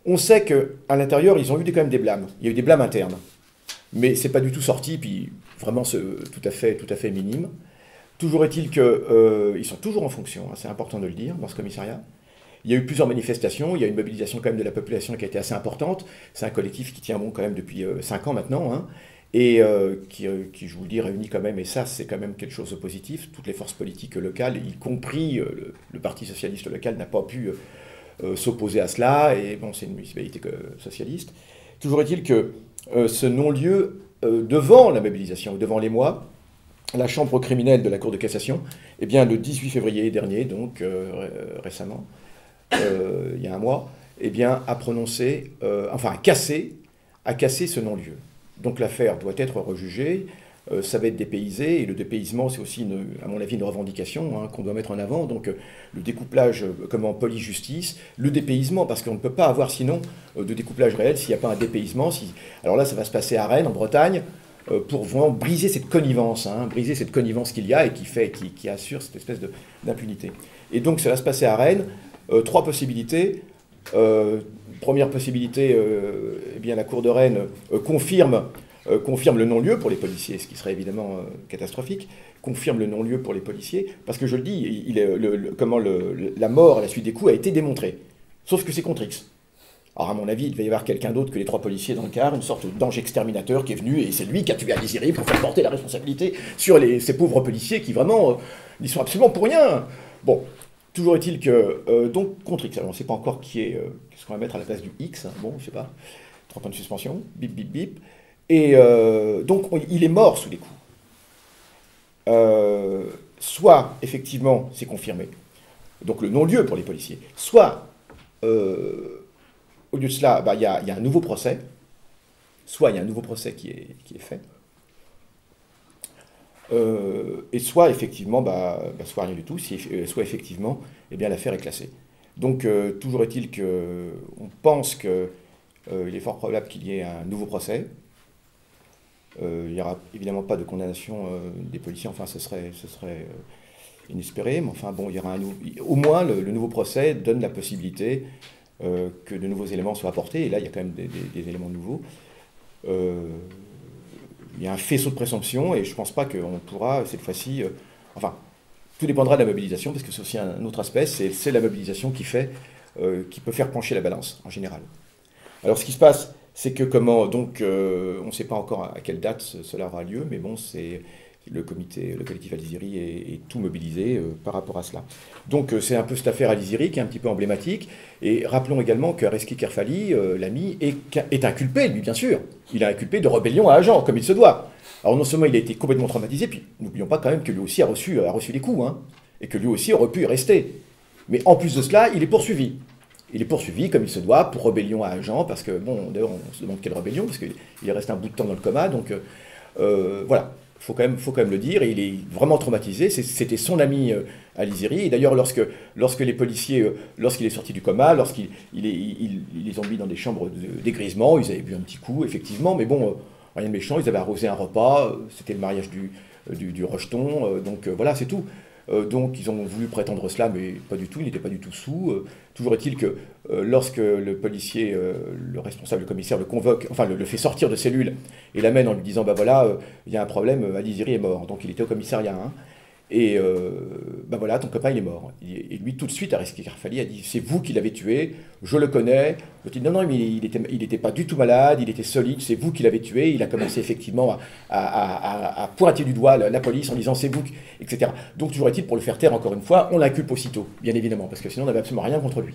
On sait qu'à l'intérieur, ils ont eu quand même des blâmes. Il y a eu des blâmes internes, mais c'est pas du tout sorti, puis vraiment tout à fait minime. Toujours est-il qu'ils sont toujours en fonction, c'est important de le dire, dans ce commissariat. Il y a eu plusieurs manifestations, il y a une mobilisation quand même de la population qui a été assez importante. C'est un collectif qui tient bon quand même depuis 5 ans maintenant, et qui, je vous le dis, réunit quand même, et ça c'est quand même quelque chose de positif, toutes les forces politiques locales, y compris le Parti socialiste local n'a pas pu s'opposer à cela, et bon, c'est une municipalité socialiste. Toujours est-il que ce non-lieu, devant la mobilisation, devant les mois, la chambre criminelle de la Cour de cassation, eh bien, le 18 février dernier, donc récemment, il y a un mois, eh bien, a cassé ce non-lieu. Donc l'affaire doit être rejugée, ça va être dépaysé, et le dépaysement, c'est aussi, à mon avis, une revendication qu'on doit mettre en avant. Donc le découplage comme en police-justice, le dépaysement, parce qu'on ne peut pas avoir sinon de découplage réel s'il n'y a pas un dépaysement. Alors là, ça va se passer à Rennes, en Bretagne, pour vraiment briser cette connivence, qu'il y a et qui assure cette espèce d'impunité. Et donc ça va se passer à Rennes. 3 possibilités. Première possibilité, eh bien, la Cour de Rennes confirme le non-lieu pour les policiers, ce qui serait évidemment catastrophique, confirme le non-lieu pour les policiers, parce que je le dis, la mort à la suite des coups a été démontrée, sauf que c'est contre X. Alors à mon avis, il devait y avoir quelqu'un d'autre que les 3 policiers dans le car, une sorte d'ange exterminateur qui est venu, et c'est lui qui a tué Aliziri pour faire porter la responsabilité sur ces pauvres policiers qui vraiment n'y sont absolument pour rien. Bon. Toujours est-il que, donc, contre X, alors on ne sait pas encore qu'est-ce qu'on va mettre à la place du X, bon, je ne sais pas, 30 ans de suspension, bip, bip, bip, et donc il est mort sous les coups. soit, effectivement, c'est confirmé, donc le non-lieu pour les policiers, soit, au lieu de cela, il y a un nouveau procès, soit il y a un nouveau procès qui est fait, et soit, effectivement, soit rien du tout, soit, effectivement, eh bien, l'affaire est classée. Donc, toujours est-il qu'on pense qu'il est fort probable qu'il y ait un nouveau procès. Il n'y aura évidemment pas de condamnation des policiers, enfin ce serait inespéré, mais enfin bon, il y aura au moins le nouveau procès donne la possibilité que de nouveaux éléments soient apportés, et là il y a quand même des éléments nouveaux. Il y a un faisceau de présomption, et je ne pense pas qu'on pourra cette fois-ci, enfin tout dépendra de la mobilisation, parce que c'est aussi un autre aspect, c'est la mobilisation qui peut faire pencher la balance en général. Alors ce qui se passe, c'est que on ne sait pas encore à quelle date cela aura lieu, mais bon, c'est le collectif Al-Iziri est tout mobilisé par rapport à cela. Donc c'est un peu cette affaire Al-Iziri qui est un petit peu emblématique, et rappelons également qu'Areski Kerfali, l'ami, est inculpé, lui bien sûr. Il est inculpé de rébellion à agent, comme il se doit. Alors non seulement il a été complètement traumatisé, puis n'oublions pas quand même que lui aussi a reçu les coups, hein, et que lui aussi aurait pu y rester. Mais en plus de cela, il est poursuivi. Il est poursuivi comme il se doit pour rébellion à agent, parce que, bon, d'ailleurs, on se demande quelle rébellion, parce qu'il est resté un bout de temps dans le coma, donc voilà, il faut quand même le dire, et il est vraiment traumatisé. C'était son ami Al-Iziri, et d'ailleurs, lorsque les policiers, lorsqu'il est sorti du coma, lorsqu'ils les ont mis dans des chambres de dégrisement, ils avaient bu un petit coup, effectivement, mais bon, rien de méchant, ils avaient arrosé un repas, c'était le mariage du rejeton, donc voilà, c'est tout. Donc ils ont voulu prétendre cela, mais pas du tout, il n'était pas du tout sous. Toujours est-il que lorsque le policier, le responsable, le commissaire le convoque, enfin le fait sortir de cellule et l'amène en lui disant bah voilà, il y a un problème, Al-Iziri est mort. Donc il était au commissariat, hein, et bah voilà, ton copain il est mort. Et lui tout de suite, Areski Kerfali a dit c'est vous qui l'avez tué, je le connais. Je dis non, mais il était pas du tout malade, il était solide, c'est vous qui l'avez tué. Il a commencé effectivement à pointer du doigt la police en disant c'est vous, etc. Donc toujours est-il, pour le faire taire encore une fois, on l'inculpe aussitôt, bien évidemment, parce que sinon on n'avait absolument rien contre lui.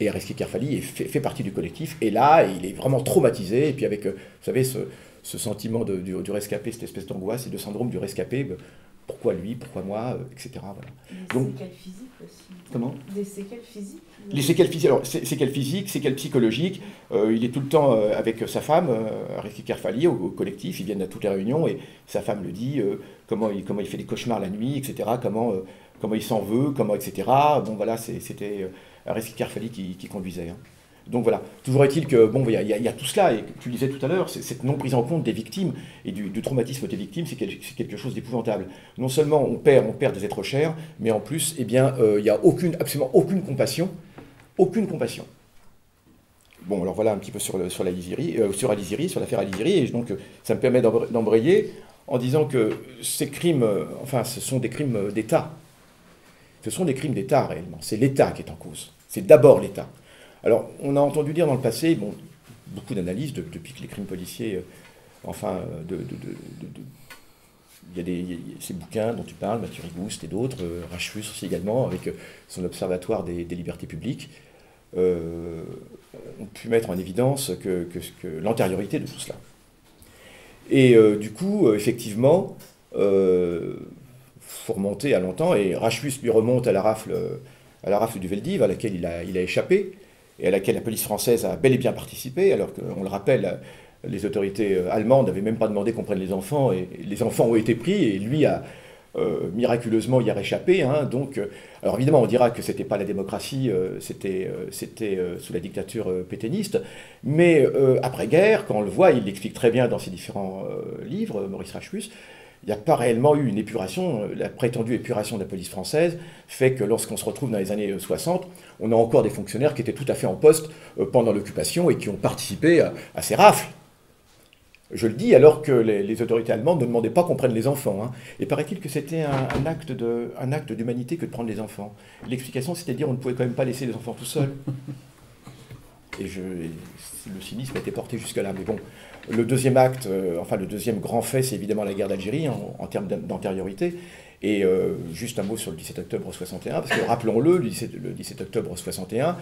Et Areski Kerfali fait partie du collectif, et là il est vraiment traumatisé, et puis avec, vous savez, ce sentiment du rescapé, cette espèce d'angoisse et de syndrome du rescapé, pourquoi lui, pourquoi moi, etc. Voilà. Des séquelles physiques aussi. Comment ? Des séquelles physiques. Les séquelles physiques, alors séquelles physiques, séquelles psychologiques, il est tout le temps avec sa femme, Areski Kerfali, au collectif, ils viennent à toutes les réunions, et sa femme le dit, comment il fait des cauchemars la nuit, etc., comment il s'en veut, etc. Bon voilà, c'était Areski Kerfali qui conduisait. Hein. Donc voilà, toujours est-il que, bon, il y a tout cela, et tu disais tout à l'heure, cette non prise en compte des victimes et du traumatisme des victimes, c'est quelque chose d'épouvantable. Non seulement on perd des êtres chers, mais en plus, eh bien, il n'y a absolument aucune compassion. Aucune compassion. Bon, alors voilà un petit peu sur l'affaire Al-Iziri, et donc ça me permet d'embrayer en disant que ces crimes, ce sont des crimes d'État. Ce sont des crimes d'État, réellement. C'est l'État qui est en cause. C'est d'abord l'État. Alors, on a entendu dire dans le passé, bon, beaucoup d'analyses depuis que les crimes policiers, il y a ces bouquins dont tu parles, Mathieu Rigouste et d'autres, Rachfus aussi également, avec son observatoire des libertés publiques, ont pu mettre en évidence que l'antériorité de tout cela. Et du coup, effectivement, faut remonter à longtemps, et Rachfus lui remonte à la rafle du Veldiv, à laquelle il a échappé, et à laquelle la police française a bel et bien participé, alors qu'on le rappelle, les autorités allemandes n'avaient même pas demandé qu'on prenne les enfants, et les enfants ont été pris, et lui a miraculeusement y a réchappé. Hein, donc, alors évidemment, on dira que c'était pas la démocratie, c'était sous la dictature pétainiste, mais après-guerre, quand on le voit, il l'explique très bien dans ses différents livres, Maurice Rachfus, il n'y a pas réellement eu une épuration. La prétendue épuration de la police française fait que lorsqu'on se retrouve dans les années 60, on a encore des fonctionnaires qui étaient tout à fait en poste pendant l'occupation et qui ont participé à ces rafles. Je le dis alors que les autorités allemandes ne demandaient pas qu'on prenne les enfants. Hein. Et paraît-il que c'était un acte d'humanité que de prendre les enfants. L'explication, c'était de dire qu'on ne pouvait quand même pas laisser les enfants tout seuls. Et le cynisme a été porté jusque-là. Mais bon, le deuxième acte, le deuxième grand fait, c'est évidemment la guerre d'Algérie en termes d'antériorité. Et juste un mot sur le 17 octobre 61, parce que rappelons-le, le 17 octobre 61,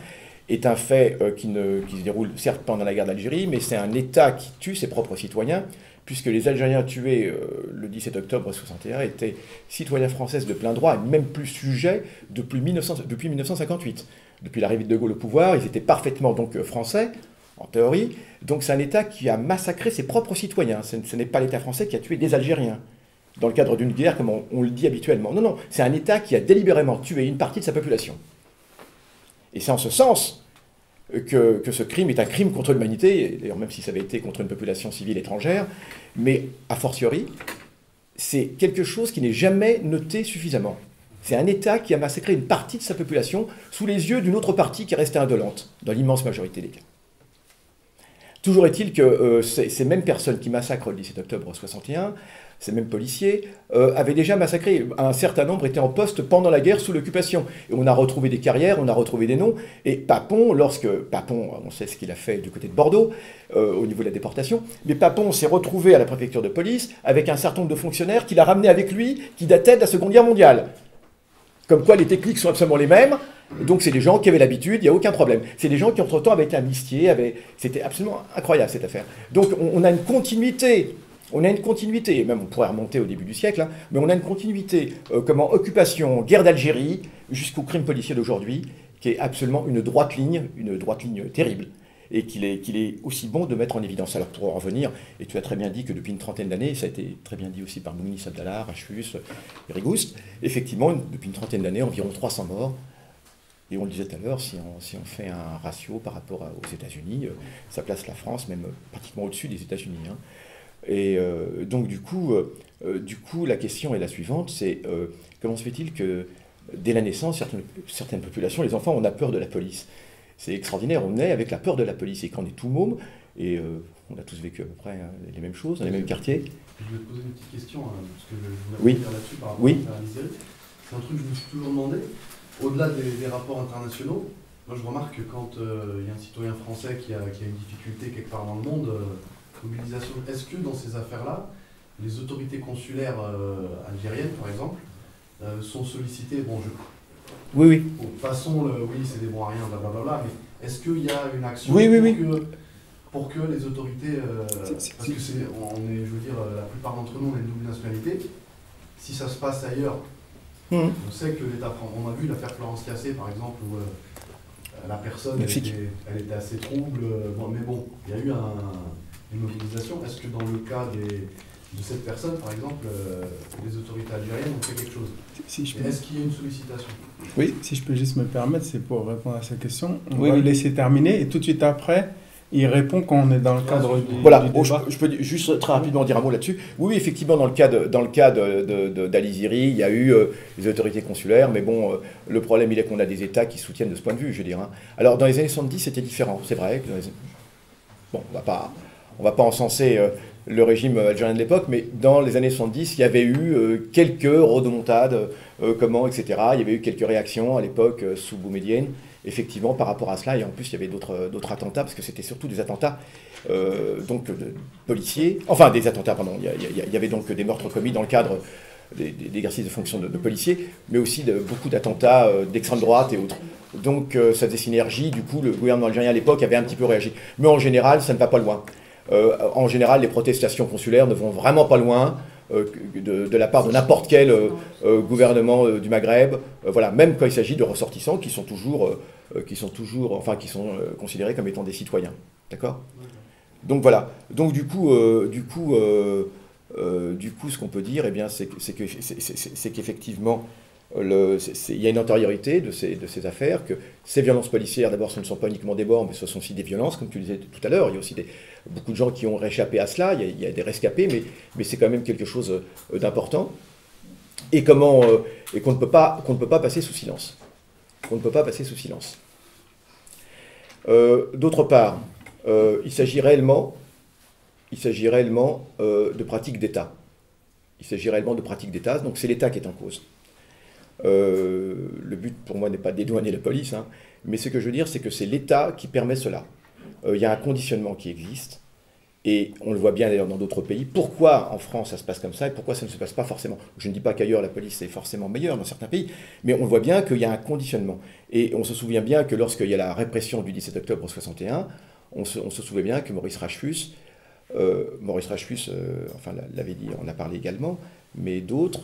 est un fait qui se déroule certes pendant la guerre d'Algérie, mais c'est un État qui tue ses propres citoyens, puisque les Algériens tués le 17 octobre 1961 étaient citoyens français de plein droit, et même plus sujets depuis 1958. Depuis l'arrivée de Gaulle au pouvoir, ils étaient parfaitement donc français, en théorie. Donc c'est un État qui a massacré ses propres citoyens. Ce n'est pas l'État français qui a tué des Algériens, dans le cadre d'une guerre comme on le dit habituellement. Non, non, c'est un État qui a délibérément tué une partie de sa population. Et c'est en ce sens que ce crime est un crime contre l'humanité, d'ailleurs même si ça avait été contre une population civile étrangère, mais a fortiori, c'est quelque chose qui n'est jamais noté suffisamment. C'est un État qui a massacré une partie de sa population sous les yeux d'une autre partie qui est restée indolente, dans l'immense majorité des cas. Toujours est-il que ces mêmes personnes qui massacrent le 17 octobre 1961, ces mêmes policiers, avaient déjà massacré. Un certain nombre étaient en poste pendant la guerre sous l'occupation. Et on a retrouvé des carrières, on a retrouvé des noms. Et Papon, Papon, on sait ce qu'il a fait du côté de Bordeaux, au niveau de la déportation, mais Papon s'est retrouvé à la préfecture de police avec un certain nombre de fonctionnaires qu'il a ramenés avec lui, qui dataient de la Seconde Guerre mondiale. Comme quoi les techniques sont absolument les mêmes, donc c'est des gens qui avaient l'habitude, il n'y a aucun problème. C'est des gens qui entre-temps avaient été amnistiés, c'était absolument incroyable cette affaire. Donc on a une continuité, et même on pourrait remonter au début du siècle, hein, mais on a une continuité, occupation, guerre d'Algérie, jusqu'au crime policier d'aujourd'hui, qui est absolument une droite ligne terrible. Et qu'il est aussi bon de mettre en évidence. Alors pour en revenir, et tu as très bien dit que depuis une trentaine d'années, ça a été très bien dit aussi par Mounis Abdallah, Rachfus, Rigoust, effectivement, depuis une trentaine d'années, environ 300 morts. Et on le disait tout à l'heure, si on fait un ratio par rapport aux États-Unis, ça place la France même pratiquement au-dessus des États-Unis. Hein. Et donc du coup, la question est la suivante, c'est comment se fait-il que dès la naissance, certaines populations, les enfants, on a peur de la police. C'est extraordinaire, on est avec la peur de la police. Et quand on est tout môme, et on a tous vécu à peu près les mêmes choses, dans les mêmes quartiers. Je vais te poser une petite question, parce que je Oui. voulais dire là-dessus par rapport à l'Algérie. C'est un truc que je me suis toujours demandé. Au-delà des rapports internationaux, moi je remarque que quand il y a un citoyen français qui a une difficulté quelque part dans le monde, mobilisation, est-ce que dans ces affaires-là, les autorités consulaires algériennes, par exemple, sont sollicitées, Oui. Bon, passons oui, c'est des bons à rien, blablabla, mais est-ce qu'il y a une action pour que les autorités, parce que je veux dire, la plupart d'entre nous, on a une double nationalité, si ça se passe ailleurs, on sait que l'État prend. On a vu l'affaire Florence Cassé, par exemple, où la personne, elle était assez trouble, mais bon, il y a eu une mobilisation. Est-ce que dans le cas de cette personne, par exemple, les autorités algériennes ont fait quelque chose? Est-ce qu'il y a une sollicitation? Oui, si je peux juste me permettre, c'est pour répondre à sa question. On va le laisser terminer et tout de suite après, il répond quand on est dans le cadre du débat. Je peux juste très rapidement dire un mot là-dessus. Oui, effectivement, dans le cas d'Aliziri, il y a eu les autorités consulaires, mais bon, le problème, il est qu'on a des États qui soutiennent de ce point de vue, je veux dire. Hein. Alors, dans les années 70, c'était différent, c'est vrai. Bon, on va pas encenser le régime algérien de l'époque, mais dans les années 70, il y avait eu quelques rodomontades, etc. Il y avait eu quelques réactions à l'époque sous Boumedienne, effectivement, par rapport à cela. Et en plus, il y avait d'autres attentats, parce que c'était surtout des attentats policiers. Enfin, des attentats, pardon. Il y avait donc des meurtres commis dans le cadre des exercices de fonction de policiers, mais aussi beaucoup d'attentats d'extrême droite et autres. Donc, ça faisait synergie. Du coup, le gouvernement algérien à l'époque avait un petit peu réagi. Mais en général, ça ne va pas loin. En général, les protestations consulaires ne vont vraiment pas loin de la part de n'importe quel gouvernement du Maghreb. Voilà, même quand il s'agit de ressortissants qui sont considérés comme étant des citoyens. D'accord ? Donc voilà. Donc du coup, ce qu'on peut dire, eh bien, c'est qu'effectivement, il y a une antériorité de ces affaires, que ces violences policières, d'abord, ce ne sont pas uniquement des morts, mais ce sont aussi des violences, comme tu le disais tout à l'heure. Il y a aussi beaucoup de gens qui ont réchappé à cela, il y a des rescapés, mais c'est quand même quelque chose d'important, et qu'on ne peut pas passer sous silence. D'autre part, il s'agit réellement de pratiques d'État. Donc c'est l'État qui est en cause. Le but pour moi n'est pas de dédouaner la police, hein, mais ce que je veux dire, c'est que c'est l'État qui permet cela. Il y a un conditionnement qui existe, Et on le voit bien d'ailleurs dans d'autres pays. Pourquoi en France ça se passe comme ça et pourquoi ça ne se passe pas forcément? Je ne dis pas qu'ailleurs la police est forcément meilleure dans certains pays, mais on voit bien qu'il y a un conditionnement. Et on se souvient bien que lorsqu'il y a la répression du 17 octobre 61, on se souvient bien que Maurice Rachefus, enfin l'avait dit, on a parlé également, mais d'autres,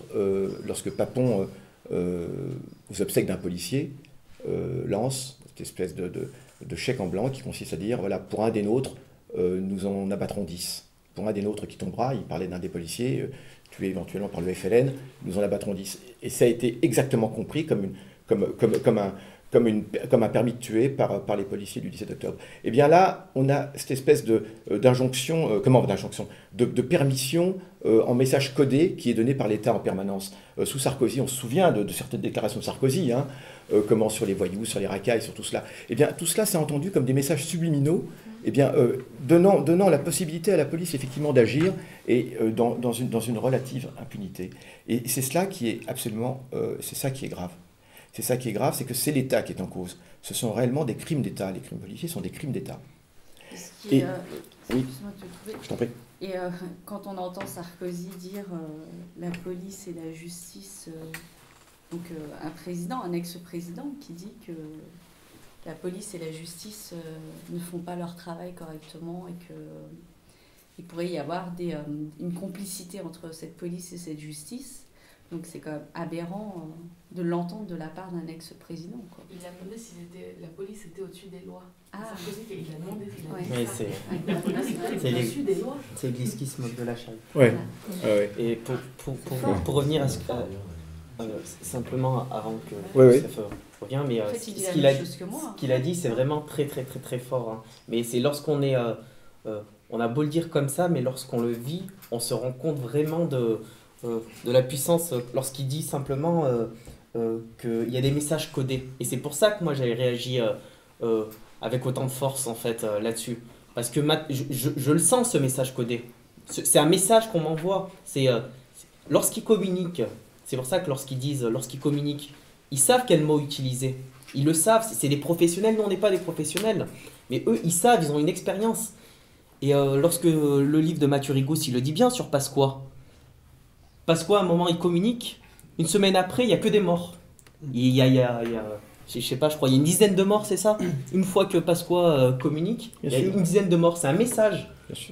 lorsque Papon, aux obsèques d'un policier, lance cette espèce de chèque en blanc qui consiste à dire, voilà, pour un des nôtres, nous en abattrons 10. Pour un des nôtres qui tombera, il parlait d'un des policiers, tué éventuellement par le FLN, nous en abattrons 10. Et ça a été exactement compris comme un permis de tuer par les policiers du 17 octobre. Et bien là, on a cette espèce d'injonction, de permission en message codé qui est donné par l'État en permanence. Sous Sarkozy, on se souvient de certaines déclarations de Sarkozy, hein, comment sur les voyous, sur les racailles, sur tout cela. Et bien tout cela, c'est entendu comme des messages subliminaux, et bien donnant la possibilité à la police effectivement d'agir et dans une relative impunité. Et c'est cela qui est absolument, c'est ça qui est grave. C'est ça qui est grave, c'est que c'est l'État qui est en cause. Ce sont réellement des crimes d'État. Les crimes policiers sont des crimes d'État. Oui, je t'en prie. Et quand on entend Sarkozy dire la police et la justice, donc un ex-président qui dit que la police et la justice ne font pas leur travail correctement et qu'il pourrait y avoir une complicité entre cette police et cette justice. Donc c'est quand même aberrant de l'entendre de la part d'un ex-président. Il a demandé si la police était au-dessus des lois. Ah. Il a demandé s'il Oui, c'est des lois. C'est l'Église qui se moque de la charrue. Ouais. Et pour revenir à ce que... simplement avant que ça revienne, mais en fait, ce qu'il a dit, c'est vraiment très très très très fort. Hein. Mais c'est lorsqu'on est... on a beau le dire comme ça, mais lorsqu'on le vit, on se rend compte vraiment de la puissance lorsqu'il dit simplement qu'il y a des messages codés. Et c'est pour ça que moi j'avais réagi avec autant de force en fait là-dessus. Parce que je le sens ce message codé. C'est un message qu'on m'envoie. Lorsqu'ils communiquent, c'est pour ça que lorsqu'ils communiquent, ils savent quel mot utiliser. Ils le savent, c'est des professionnels, nous on n'est pas des professionnels. Mais eux, ils savent, ils ont une expérience. Et lorsque le livre de Mathieu Rigous, il le dit bien sur Pasqua, à un moment, il communique. Une semaine après, il n'y a que des morts. Il y a je sais pas, je crois, il y a une dizaine de morts, c'est ça? Une fois que Pasqua communique, il y a une dizaine de morts. C'est un message.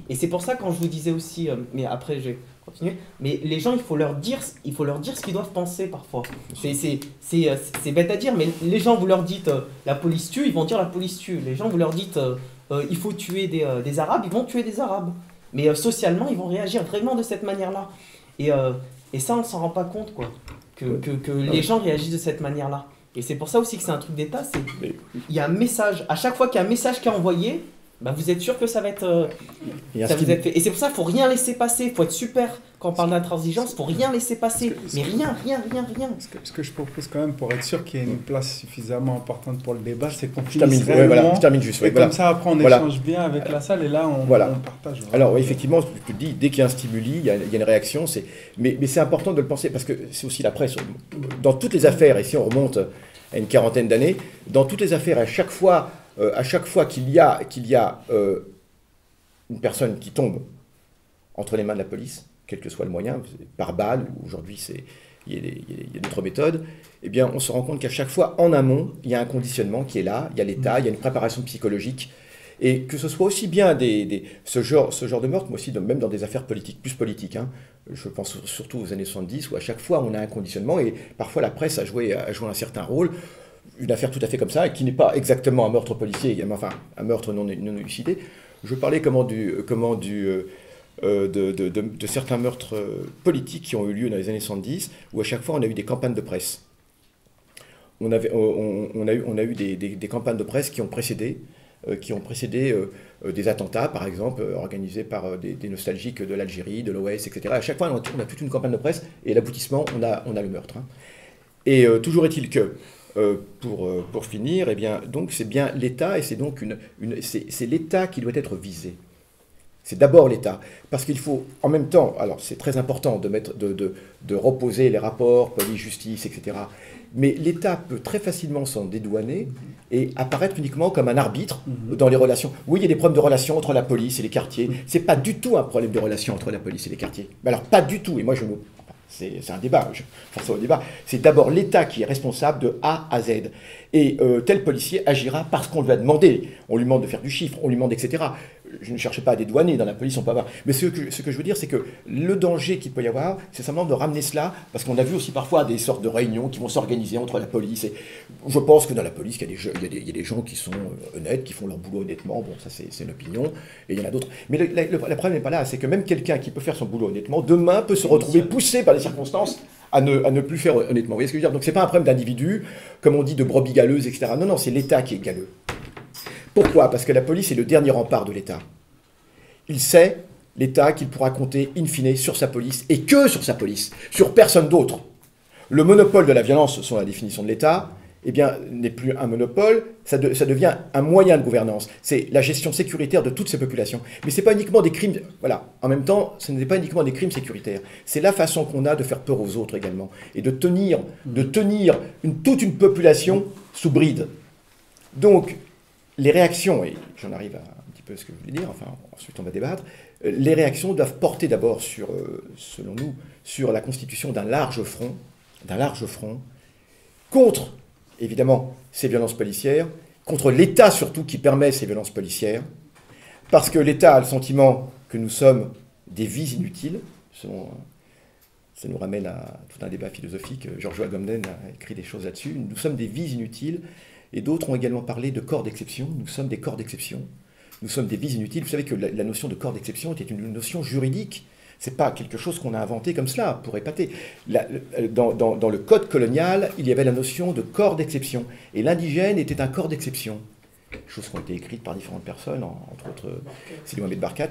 Et c'est pour ça, quand je vous disais aussi, mais après, je vais continuer, mais les gens, il faut leur dire ce qu'ils doivent penser parfois. C'est bête à dire, mais les gens, vous leur dites la police tue, ils vont dire la police tue. Les gens, vous leur dites il faut tuer des Arabes, ils vont tuer des Arabes. Mais socialement, ils vont réagir vraiment de cette manière-là. Et ça, on ne s'en rend pas compte, quoi. Que les gens réagissent de cette manière-là. Et c'est pour ça aussi que c'est un truc d'État. Il y a un message. À chaque fois qu'il y a un message qui est envoyé, bah vous êtes sûr que ça va être fait. Et c'est pour ça qu'il ne faut rien laisser passer. Il faut être super. Quand on parle d'intransigeance, il ne faut rien laisser passer. Mais rien. Ce que je propose quand même, pour être sûr qu'il y ait une place suffisamment importante pour le débat, c'est qu'on finisse réellement. Je termine juste. Et comme ça, après, on échange bien avec la salle et là, on partage. Alors, effectivement, tu te dis, dès qu'il y a un stimuli, il y a une réaction. Mais c'est important de le penser parce que c'est aussi la presse. Dans toutes les affaires, et si on remonte à une quarantaine d'années, dans toutes les affaires, à chaque fois qu'il y a une personne qui tombe entre les mains de la police, quel que soit le moyen, par balle, ou aujourd'hui il y a d'autres méthodes, eh bien on se rend compte qu'à chaque fois, en amont, il y a un conditionnement qui est là, il y a l'État, il y a une préparation psychologique, et que ce soit aussi bien ce genre de meurtre, mais aussi même dans des affaires politiques, plus politiques, hein. Je pense surtout aux années 70, où à chaque fois on a un conditionnement, et parfois la presse a joué un certain rôle. Une affaire tout à fait comme ça, et qui n'est pas exactement un meurtre policier, enfin un meurtre non élucidé. Je parlais de certains meurtres politiques qui ont eu lieu dans les années 70, où à chaque fois on a eu des campagnes de presse. On a eu des campagnes de presse qui ont précédé des attentats, par exemple, organisés par des nostalgiques de l'Algérie, de l'OS, etc. À chaque fois, on a toute une campagne de presse, et l'aboutissement, on a le meurtre. Hein. Et toujours est-il que, pour finir, eh bien, donc c'est bien l'État, et c'est donc c'est l'État qui doit être visé. C'est d'abord l'État. Parce qu'il faut, en même temps, alors c'est très important de reposer les rapports, police-justice, etc. Mais l'État peut très facilement s'en dédouaner et apparaître uniquement comme un arbitre dans les relations. Oui, il y a des problèmes de relations entre la police et les quartiers. C'est pas du tout un problème de relations entre la police et les quartiers. Mais alors, pas du tout. Et moi, c'est un débat, au débat. C'est d'abord l'État qui est responsable de A à Z. Et tel policier agira parce qu'on lui a demandé. On lui demande de faire du chiffre, on lui demande, etc. Je ne cherchais pas à dédouaner, dans la police on peut avoir. Mais ce que je veux dire, c'est que le danger qu'il peut y avoir, c'est simplement de ramener cela, parce qu'on a vu aussi parfois des sortes de réunions qui vont s'organiser entre la police. Et je pense que dans la police, il y a des gens qui sont honnêtes, qui font leur boulot honnêtement. Bon, ça c'est une opinion, et il y en a d'autres. Mais le problème n'est pas là, c'est que même quelqu'un qui peut faire son boulot honnêtement, demain peut se retrouver poussé par les circonstances à ne plus faire honnêtement. Vous voyez ce que je veux dire? Donc c'est pas un problème d'individu, comme on dit, de brebis galeuses, etc. Non, c'est l'État qui est galeux. Pourquoi? Parce que la police est le dernier rempart de l'État. Il sait, l'État, qu'il pourra compter in fine sur sa police, et que sur sa police, sur personne d'autre. Le monopole de la violence, selon la définition de l'État, eh bien, n'est plus un monopole, ça devient un moyen de gouvernance. C'est la gestion sécuritaire de toutes ces populations. Mais ce n'est pas uniquement des crimes... Voilà, en même temps, ce n'est pas uniquement des crimes sécuritaires. C'est la façon qu'on a de faire peur aux autres également, et de tenir toute une population sous bride. Donc, les réactions, et j'en arrive à un petit peu ce que je voulais dire, enfin ensuite on va débattre, les réactions doivent porter d'abord sur, selon nous, sur la constitution d'un large front, contre, évidemment, ces violences policières, contre l'État surtout qui permet ces violences policières, parce que l'État a le sentiment que nous sommes des vies inutiles, ça nous ramène à tout un débat philosophique, Georges Agamben a écrit des choses là-dessus, nous sommes des vies inutiles. Et d'autres ont également parlé de corps d'exception. Nous sommes des corps d'exception. Nous sommes des vies inutiles. Vous savez que la notion de corps d'exception était une notion juridique. Ce n'est pas quelque chose qu'on a inventé comme cela, pour épater. Dans le code colonial, il y avait la notion de corps d'exception. Et l'indigène était un corps d'exception. Choses qui ont été écrites par différentes personnes, entre autres Sidi Mohamed Barkat,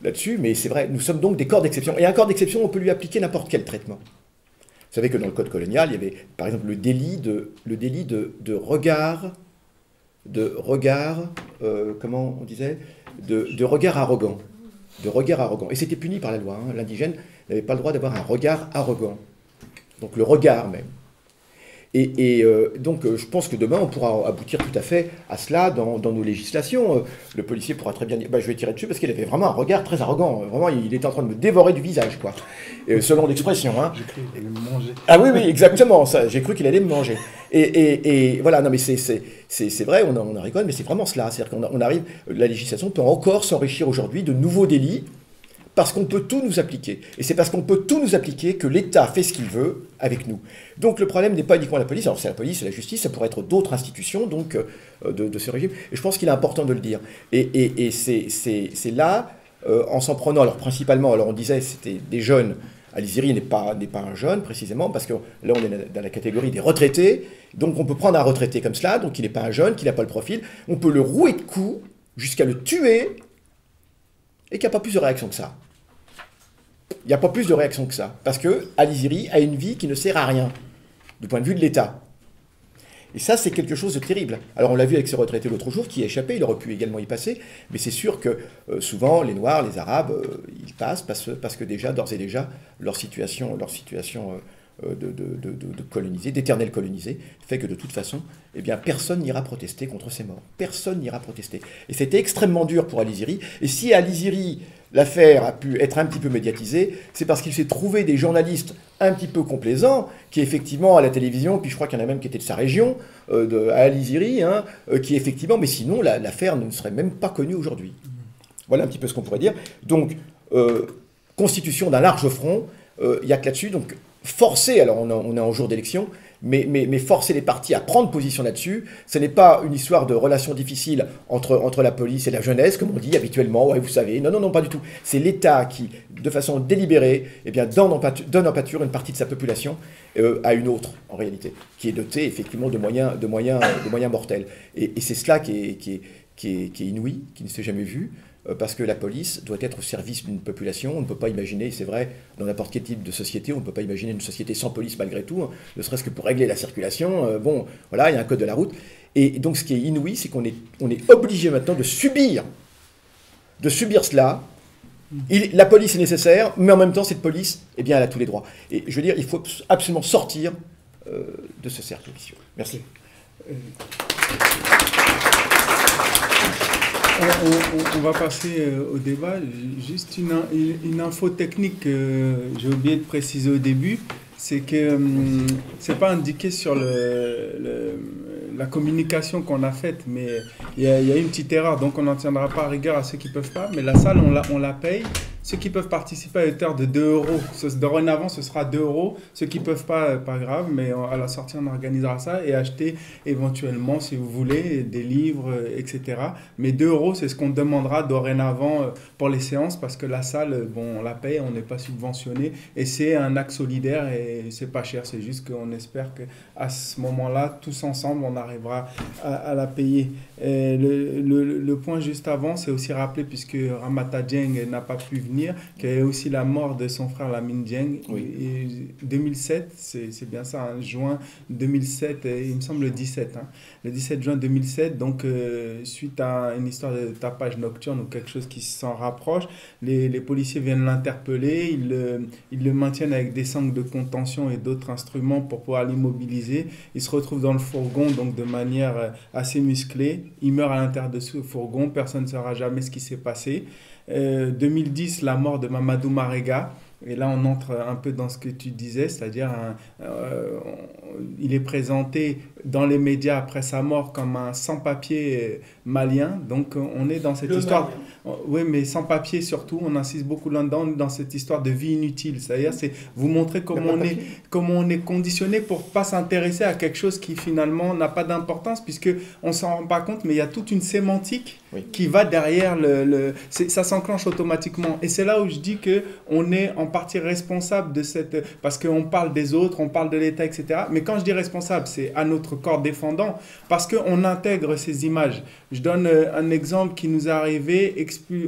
là-dessus. Mais c'est vrai, nous sommes donc des corps d'exception. Et un corps d'exception, on peut lui appliquer n'importe quel traitement. Vous savez que dans le code colonial, il y avait par exemple le délit de regard, comment on disait, de regard arrogant. Et c'était puni par la loi. Hein. L'indigène n'avait pas le droit d'avoir un regard arrogant. Donc le regard même. Et donc je pense que demain on pourra aboutir tout à fait à cela dans nos législations. Le policier pourra très bien dire, je vais tirer dessus parce qu'il avait vraiment un regard très arrogant. Vraiment, il était en train de me dévorer du visage, quoi. Selon l'expression. Hein. J'ai cru qu'il allait me manger. Ah oui, exactement. J'ai cru qu'il allait me manger. Et voilà, non mais c'est vrai, on en rigole, mais c'est vraiment cela. C'est-à-dire qu'on arrive, la législation peut encore s'enrichir aujourd'hui de nouveaux délits. Parce qu'on peut tout nous appliquer. Et c'est parce qu'on peut tout nous appliquer que l'État fait ce qu'il veut avec nous. Donc le problème n'est pas uniquement la police. Alors c'est la police, c'est la justice, ça pourrait être d'autres institutions donc, de ce régime. Et je pense qu'il est important de le dire. Et c'est là, en s'en prenant, alors principalement, alors on disait c'était des jeunes. Aliziri n'est pas un jeune précisément, parce que là on est dans la catégorie des retraités. Donc on peut prendre un retraité comme cela, donc il n'est pas un jeune, qu'il n'a pas le profil. On peut le rouer de coups jusqu'à le tuer et qu'il n'y a pas plus de réaction que ça. Il n'y a pas plus de réaction que ça. Parce que Aliziri a une vie qui ne sert à rien, du point de vue de l'État. Et ça, c'est quelque chose de terrible. Alors, on l'a vu avec ces retraités l'autre jour, qui a échappé, il aurait pu également y passer, mais c'est sûr que souvent, les Noirs, les Arabes, ils passent parce que déjà, d'ores et déjà, leur situation de colonisés, d'éternels colonisés, fait que de toute façon, eh bien, personne n'ira protester contre ces morts. Personne n'ira protester. Et c'était extrêmement dur pour Aliziri. Et si Aliziri, l'affaire a pu être un petit peu médiatisée, c'est parce qu'il s'est trouvé des journalistes un petit peu complaisants, qui effectivement à la télévision, puis je crois qu'il y en a même qui étaient de sa région, à Aliziri, qui effectivement, mais sinon l'affaire ne serait même pas connue aujourd'hui. Voilà un petit peu ce qu'on pourrait dire. Donc, constitution d'un large front, il n'y a que là-dessus, donc forcer, alors on est en jour d'élection, mais forcer les partis à prendre position là-dessus, ce n'est pas une histoire de relations difficiles entre la police et la jeunesse, comme on dit habituellement, ouais, vous savez, non, pas du tout. C'est l'État qui, de façon délibérée, eh bien, donne en pâture une partie de sa population à une autre, en réalité, qui est dotée effectivement de moyens mortels. Et c'est cela qui est inouï, qui ne s'est jamais vu, parce que la police doit être au service d'une population. On ne peut pas imaginer, c'est vrai, dans n'importe quel type de société, on ne peut pas imaginer une société sans police malgré tout, ne serait-ce que pour régler la circulation. Bon, voilà, il y a un code de la route. Et donc ce qui est inouï, c'est qu'on est obligé maintenant de subir cela, La police est nécessaire, mais en même temps, cette police, eh bien, elle a tous les droits. Et je veux dire, il faut absolument sortir de ce cercle vicieux. Merci. On va passer au débat. Juste une info technique que j'ai oublié de préciser au début, c'est que c'est pas indiqué sur la communication qu'on a faite, mais il y a une petite erreur, donc on n'en tiendra pas à rigueur à ceux qui peuvent pas, mais la salle, on la paye. Ceux qui peuvent participer à hauteur de 2 €. Dorénavant, ce sera 2 €. Ceux qui ne peuvent pas, pas grave, mais à la sortie, on organisera ça et acheter éventuellement, si vous voulez, des livres, etc. Mais 2 €, c'est ce qu'on demandera dorénavant pour les séances parce que la salle, bon, on la paye, on n'est pas subventionné et c'est un acte solidaire et c'est pas cher. C'est juste qu'on espère qu'à ce moment-là, tous ensemble, on arrivera à la payer. Et le point juste avant, c'est aussi rappelé, puisque Ramata Dieng n'a pas pu venir, qu'il y a aussi la mort de son frère Lamine Dieng. Oui. Et 2007, c'est bien ça, hein, juin 2007, il me semble le 17. Hein, le 17 juin 2007, donc suite à une histoire de tapage nocturne ou quelque chose qui s'en rapproche, les policiers viennent l'interpeller, ils le maintiennent avec des sangles de contention et d'autres instruments pour pouvoir l'immobiliser. Il se retrouve dans le fourgon, donc de manière assez musclée. Il meurt à l'intérieur de ce fourgon, personne ne saura jamais ce qui s'est passé. 2010, la mort de Mamadou Marega. Et là, on entre un peu dans ce que tu disais, c'est-à-dire il est présenté dans les médias après sa mort comme un sans-papier malien. Donc, on est dans cette histoire... Oui, mais sans-papier surtout, on insiste beaucoup là-dedans, dans cette histoire de vie inutile. C'est-à-dire, c'est vous montrer comment on est conditionné pour ne pas s'intéresser à quelque chose qui finalement n'a pas d'importance, puisqu'on ne s'en rend pas compte, mais il y a toute une sémantique qui va derrière ça s'enclenche automatiquement. Et c'est là où je dis qu'on est en partie responsable de cette... Parce qu'on parle des autres, on parle de l'État, etc. Mais quand je dis responsable, c'est à notre corps défendant, parce qu'on intègre ces images. Je donne un exemple qui nous est arrivé.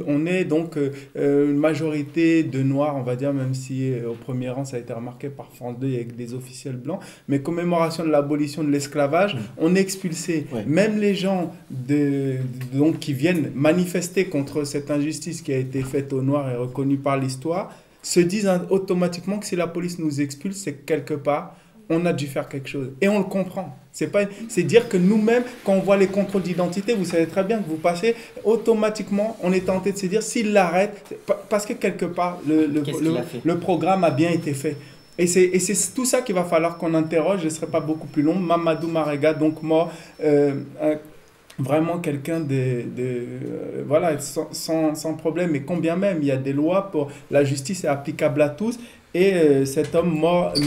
On est donc une majorité de Noirs, on va dire, même si au premier rang, ça a été remarqué par France 2 avec des officiels blancs. Mais commémoration de l'abolition de l'esclavage, on est expulsés. Ouais. Même les gens donc, qui viennent manifester contre cette injustice qui a été faite aux Noirs et reconnue par l'histoire, se disent automatiquement que si la police nous expulse, c'est que quelque part, on a dû faire quelque chose. Et on le comprend. C'est dire que nous-mêmes, quand on voit les contrôles d'identité, vous savez très bien que vous passez, automatiquement, on est tenté de se dire, s'il l'arrête, parce que quelque part, le programme a bien été fait. Et c'est tout ça qu'il va falloir qu'on interroge. Je ne serai pas beaucoup plus long. Mamadou Marega, donc mort... vraiment quelqu'un voilà, sans problème. Et combien même, il y a des lois pour la justice est applicable à tous. Et cet homme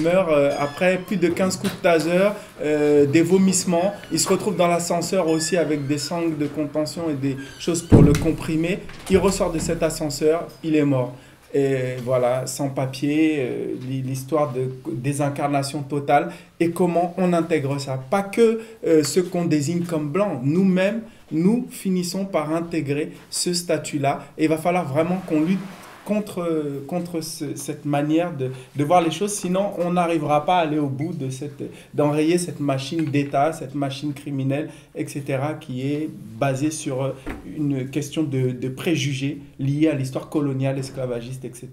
meurt après plus de 15 coups de taser, des vomissements. Il se retrouve dans l'ascenseur aussi avec des sangles de contention et des choses pour le comprimer. Il ressort de cet ascenseur, il est mort. Et voilà, sans papier, l'histoire de désincarnation totale et comment on intègre ça. Pas que ceux qu'on désigne comme blancs, nous-mêmes, nous finissons par intégrer ce statut-là et il va falloir vraiment qu'on lutte contre cette manière de voir les choses, sinon on n'arrivera pas à aller au bout d'enrayer cette machine d'État, cette machine criminelle, etc., qui est basée sur une question de préjugés liés à l'histoire coloniale, esclavagiste, etc.